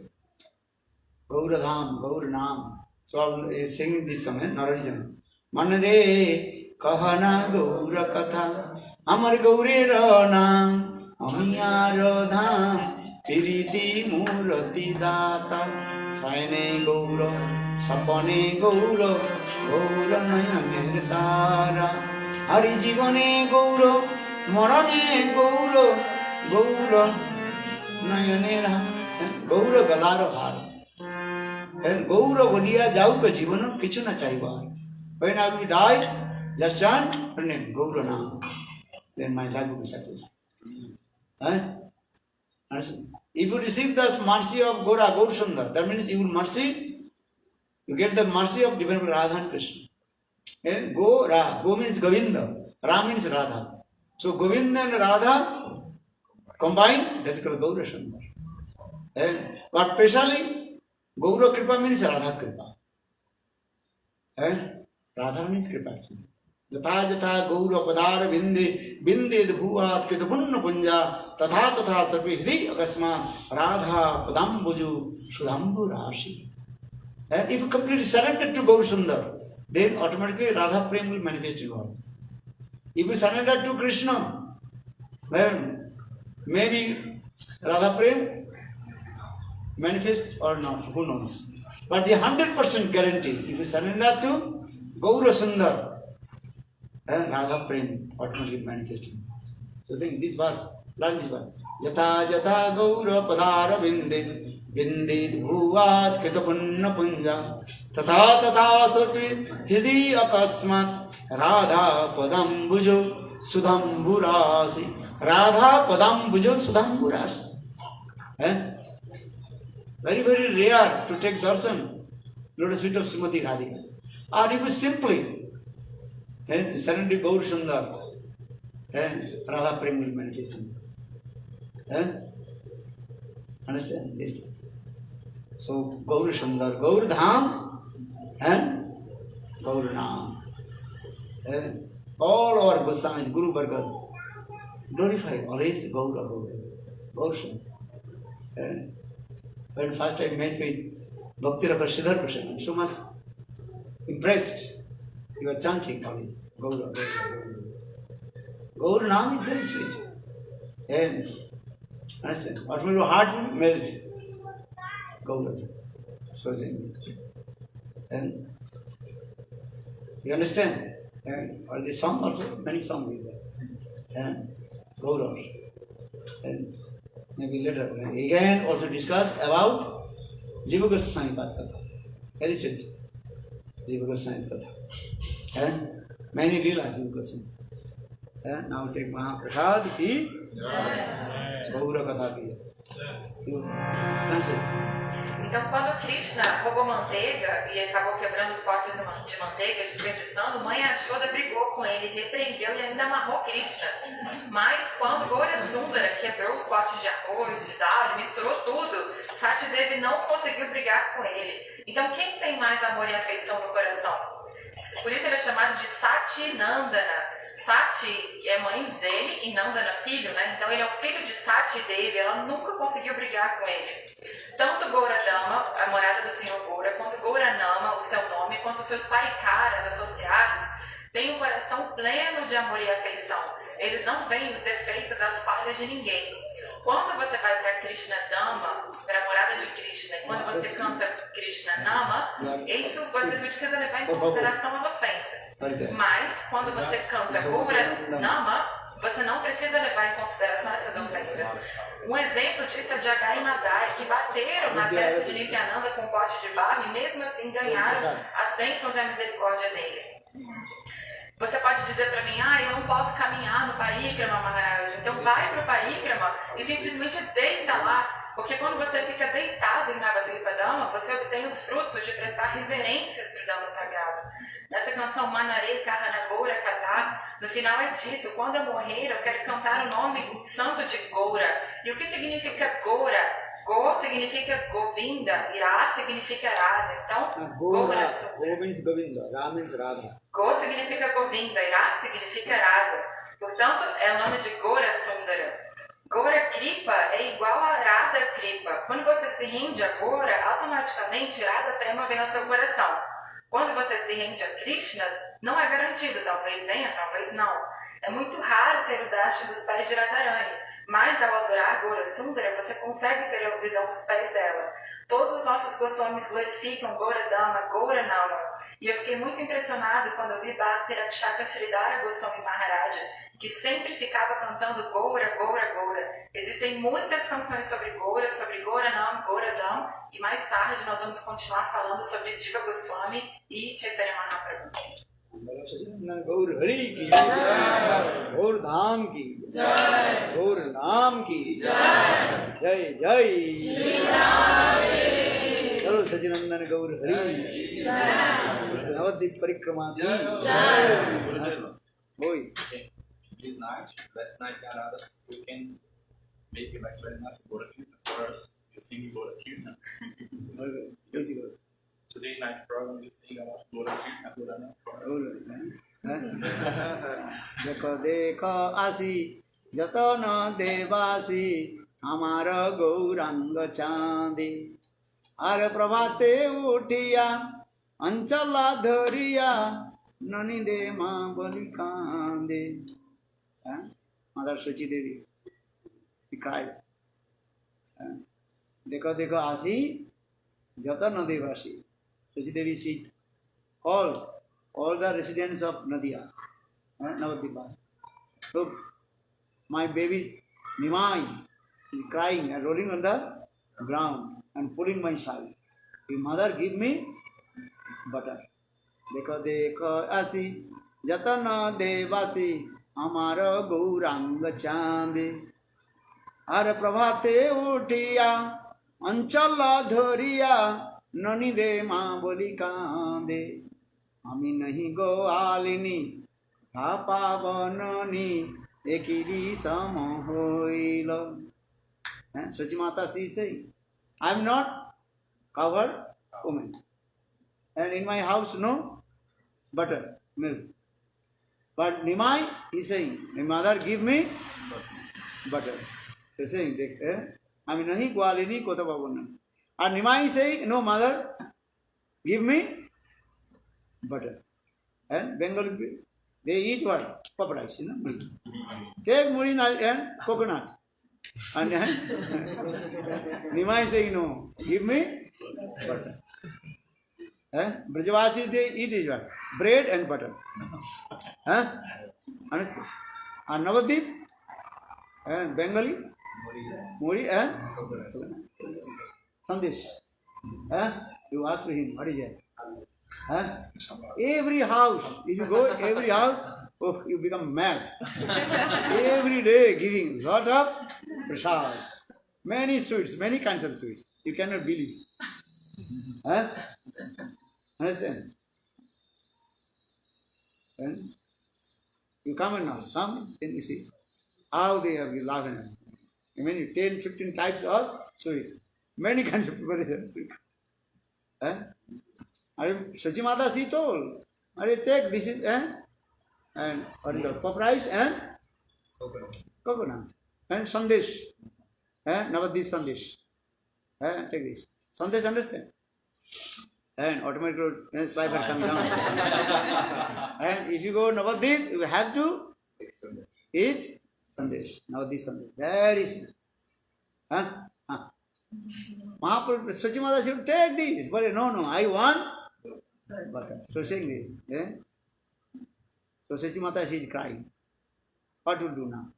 Gaura Dham, Gaura Nam. So I am singing this song, Narayana. Manare kahana Gaura Katha, Amar Gaure Ranam, Amiyar Dham, Piriti Murati Data, Saine Gaura, Sapane Gaura, Gaura Nayanir Tara, Hari Jivane Gaura, Morane Gaura, Gaura Nayanera, Gaura Galara Har. And Gaura Valia Jauka Jivana, Kichuna Chaiva. When I will die, just chant her name, Gaura Nam. Then my life will be successful. If you receive the mercy of Gaurasundar, that means you will mercy, you get the mercy of divine Radha and Krishna. And Go means Govinda, Ra means Radha. So Govinda and Radha combined, that is called Gaurasundar. But especially, Gaura Kripa means Radha Kripa. Radha means Kripa. Jatha jatha Gaura Padara Binde Bhuvat Kitapunna Punja Tatha Tatha Sarvi Hidi Akasma Radha Padambuju Sudambu Rashi. If you completely surrender to Gaurasundar, then automatically Radha Prem will manifest in God. If you surrender to Krishna, then maybe Radha Prem manifest or not, who knows. But the 100% guarantee, if you surrender to Gaura Sundar, Radha Prem automatically manifesting. So think this verse, learn this verse. Yata yata Gaura Padara Vinde Vindid Bhuvat Kritapunna Punja Tata Tata Sapi Hidi Akasmat Radha Padam Bujo Sudham Burasi Radha Padam Bujo Sudham Burasi. Very, very rare to take darshan, lotus feet of Srimati Radhika. Or if you simply surrender Gaur Sundar, Radha Prem will manifest. Understand this? So Gaur Sundar, Gaur Dham and Gaur Naam. All our Goswamis, Guru Vargas, glorify always Gaur Sundar. When first I met with Bhakti Rafa Sridhar Prasad, I'm so much impressed. You are chanting always. Gaura, Gaura, Gaura. Gaura Naam is very sweet. And understand, what will your heart will melt. Gaura. So and you understand? And all this song also, many songs is there. And Gaura. And maybe later again also discuss about Jiva Goswami Patha. Very sweet. Jiva Goswami Patha. And many Leela Jiva Goswami. Now take Mahaprasad ki Gaura Katha ki. Então, quando Krishna roubou manteiga e acabou quebrando os potes de manteiga, desperdiçando, mãe Yashoda brigou com ele, repreendeu e ainda amarrou Krishna. Mas quando Gaura Sundara quebrou os potes de arroz, de dal, misturou tudo, Satidevi não conseguiu brigar com ele. Então, quem tem mais amor e afeição no coração? Por isso ele é chamado de Satinandana. Sati é mãe dele e Nandana filho, né? Então ele é o filho de Sati Devi, ela nunca conseguiu brigar com ele. Tanto Gauradama, a morada do Senhor Gaura, quanto Gauranama, o seu nome, quanto os seus parikaras associados, têm um coração pleno de amor e afeição. Eles não veem os defeitos, as falhas de ninguém. Quando você vai para Krishna Dhamma, para a morada de Krishna, e quando você canta Krishna Nama, isso você precisa levar em consideração as ofensas. Mas quando você canta Gaura Nama, você não precisa levar em consideração essas ofensas. Um exemplo disso é Jagai e Madai, que bateram na testa de Nityananda com um pote de barro e mesmo assim ganharam as bênçãos e a misericórdia dele. Você pode dizer para mim, eu não posso caminhar no Parikrama, Maharaj. Então vai para o Parikrama e simplesmente deita lá. Porque quando você fica deitado em Navadvipa Dhamma, você obtém os frutos de prestar reverências para o Dhamma sagrado. Nessa canção Manare Kahana Gaura Katha, no final é dito, quando eu morrer eu quero cantar o nome santo de Gaura. E o que significa Gaura? Go significa Govinda, Ira significa Radha. Então, Gaura Sundara. Go means Govinda, Ra means Radha. Go significa Govinda, Ira significa Radha. Portanto, é o nome de Gaura Sundara. Gaura Kripa é igual a Radha Kripa. Quando você se rende a Gaura, automaticamente Radha Prema vem ao seu coração. Quando você se rende a Krishna, não é garantido, talvez venha, talvez não. É muito raro ter o darshan dos pés de Radharani. Mas ao adorar Gaura Sundara, você consegue ter a visão dos pés dela. Todos os nossos Goswamis glorificam Gaura Dhamma, Gaura Nama. E eu fiquei muito impressionado quando eu vi Bhakti Rakshaka Sridhara Goswami Maharaja, que sempre ficava cantando Gaura, Gaura, Gaura. Existem muitas canções sobre Gaura Nama, Gaura Dham, e mais tarde nós vamos continuar falando sobre Jiva Goswami e Chaitanya Mahaprabhu. Gaur Hari ki Jai, Gaur Dham ki Jai, Gaur Naam ki Jai, Jai Jai Shri Radhe. Chalo Sacinandana Gaur Hari Jai, Navadvip Parikrama ki Jai. Oi. This night, last night, Arada, we can make it like very nice Gaura Kirtan for us. You sing Gaura Kirtan. Today night program, you sing about Gaura Kirtan, Gaura Nama for us. देखो देखो आसी जतन देवासी हमार गौरांग चांदी are प्रभाते उठिया अंचला धरिया ननी दे माँ बलि कांदे. Mother Shachi Devi, she cried. देखो देखो आसी जता नदीवासी Shachi Devi she all the residents of Nadia, Navadvipa. So my baby Nimai is crying and rolling on the ground and pulling my child. His mother give me butter. देखो देखो आसी जतन देवासी हमारो गौरांग चांदे हर प्रभाते उठिया अंचल धरिया ननी दे माँ बोली कांदे हमी नहीं गोआलिनी था पावननी एकिरी सम होइल Shachi Mata she say I am not covered woman and in my house no butter, milk. But Nimai, he is saying, my mother give me butter. He is saying, I mean, nahi gwalini kota babana. And Nimai is saying, no mother, give me butter. And Bengali, they eat what? Pop rice, you know. Take muri and coconut. And Nimai is saying, no, give me butter. Brajavasi they eat is what? Bread and butter. Understand? And Navadip and Bengali, Muri and Sandesh. You ask him, what is that? Every house, if you go every house, oh, you become mad. Every day giving lot of prasad. Many sweets, many kinds of sweets. You cannot believe. Understand? And you come and now, come, then you see how they have been laughing at you. Many 10, 15 types of sweets. Many kinds of people here. Shachi Mata she told, take this is and what is called pop rice and coconut and sandesh. Navadip sandesh. Take this. Sandesh understand? And automatic sliver comes down. And if you go Navadip, you have to eat sandesh. Navadip sandesh. Very simple. Mahaprabhu, Shachi Mata said, take this. But no, I want butter. So saying this. So Shachi Mata, she is crying. What to do now?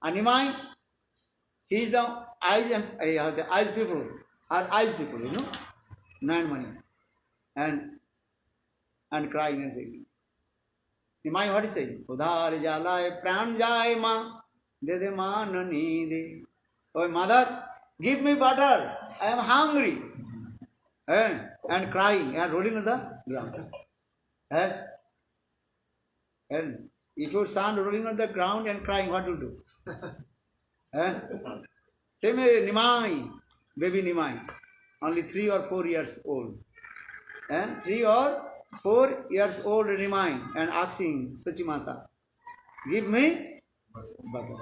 Animai, he is the eyes people. Are eyes people, you know? Nine money. And crying and saying. Nimai, what is saying? Udhar jalai pran jai ma de ma nani de. Oh mother, give me butter. I am hungry. And crying and rolling on the ground. And if your son rolling on the ground and crying, what will you do? Say me, Nimai, baby Nimai, only 3 or 4 years old. 3 or 4 years old Nimai and asking Shachi Mata, give me butter.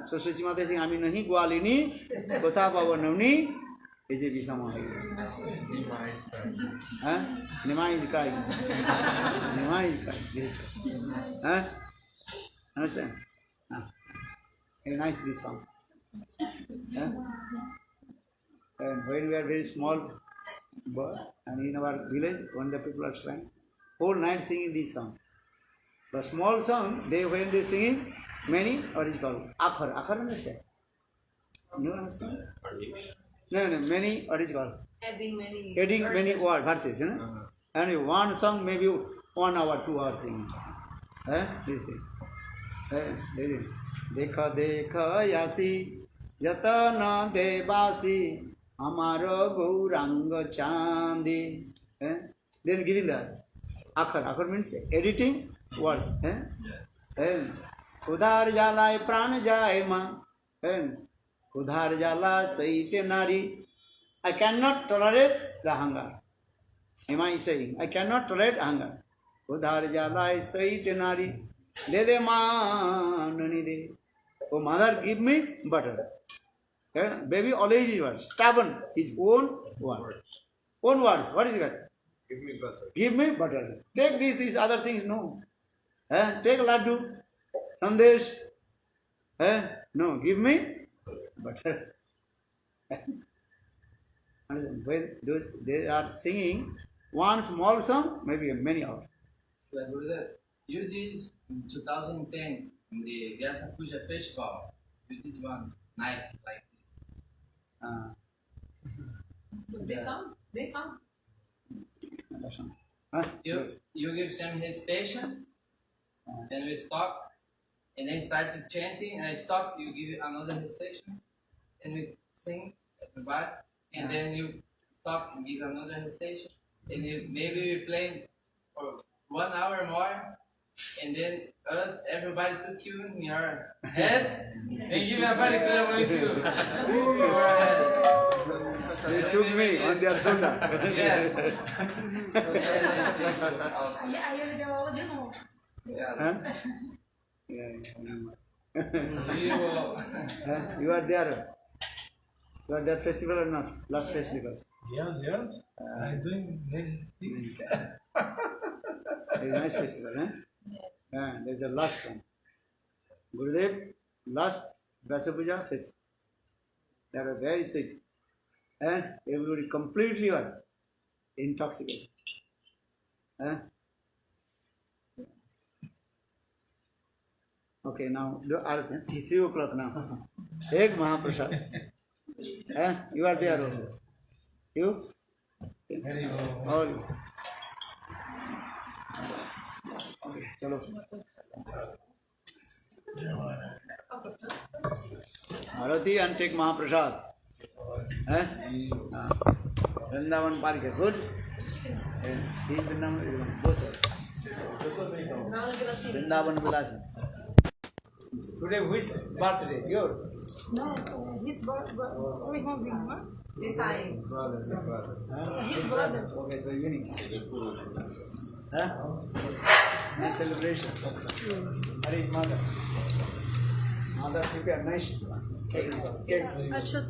So Shachi Mata is saying, I mean, nahi gwalini, kotha pavanavni, is it Visama? Nimai is crying. Nimai is crying. Understand? Very nice this song. And when we are very small, and in our village, when the people are trying, whole night singing this song. The small song, when they sing many, what is called? Akhar. Akhar understand? You understand? No, many, what is called? Adding many words, verses, you know? And one song maybe 1 hour, 2 hours singing. This thing. Dekha dekha yasi jatana devasi amaro gauranga chandi. Then giving the akhar. Akhar means editing words. Udhar jalai pran jai ma. Udhar jala saite nari. I cannot tolerate the hunger. Am I saying? I cannot tolerate hunger. Udhar jalai saite nari. De ma nani de. Oh mother, give me butter. Baby always is what? Stubborn. His own words. Own words. What is that? Give me butter. Give me butter. Take these other things. No. Take laddu. Sandesh. No. Give me butter. When they are singing one small song, maybe many hours. So, Gurudev, you did in 2010 in the Vyasa Puja festival. You did one night like this. This song? This song? Huh? You give some recitation, then we stop, and then start chanting, and I stop, you give another recitation, and we sing at the bar, and then you stop and give another recitation, and maybe we play for 1 hour more, and then everybody took you in your head, and give a parikrama with you. Your head. They took me on their shoulder. Yeah. E aí ele deu aula de novo. Yeah. Huh? Yeah, You, you are there. You are there festival or not? Last festival. Yes. I'm doing many things. Very nice festival, eh? Yeah, that's the last one. Gurudev, last Vyasa Puja festival. They are very sick. And everybody completely are intoxicated. Okay, now it's 3 o'clock now. Take Mahaprasad. You are there also. You? All. Okay, chalo. Arati and take Mahaprasad. Vrindavan Park is good. Vrindavan Vilasi. Today which birthday? Yours? Não, his brother, seu irmãozinho, né? Ele tá aí. Brother. His brother. Okay, so evening. Nice celebration. Where is mother? Mother prepare nice cake. Achou.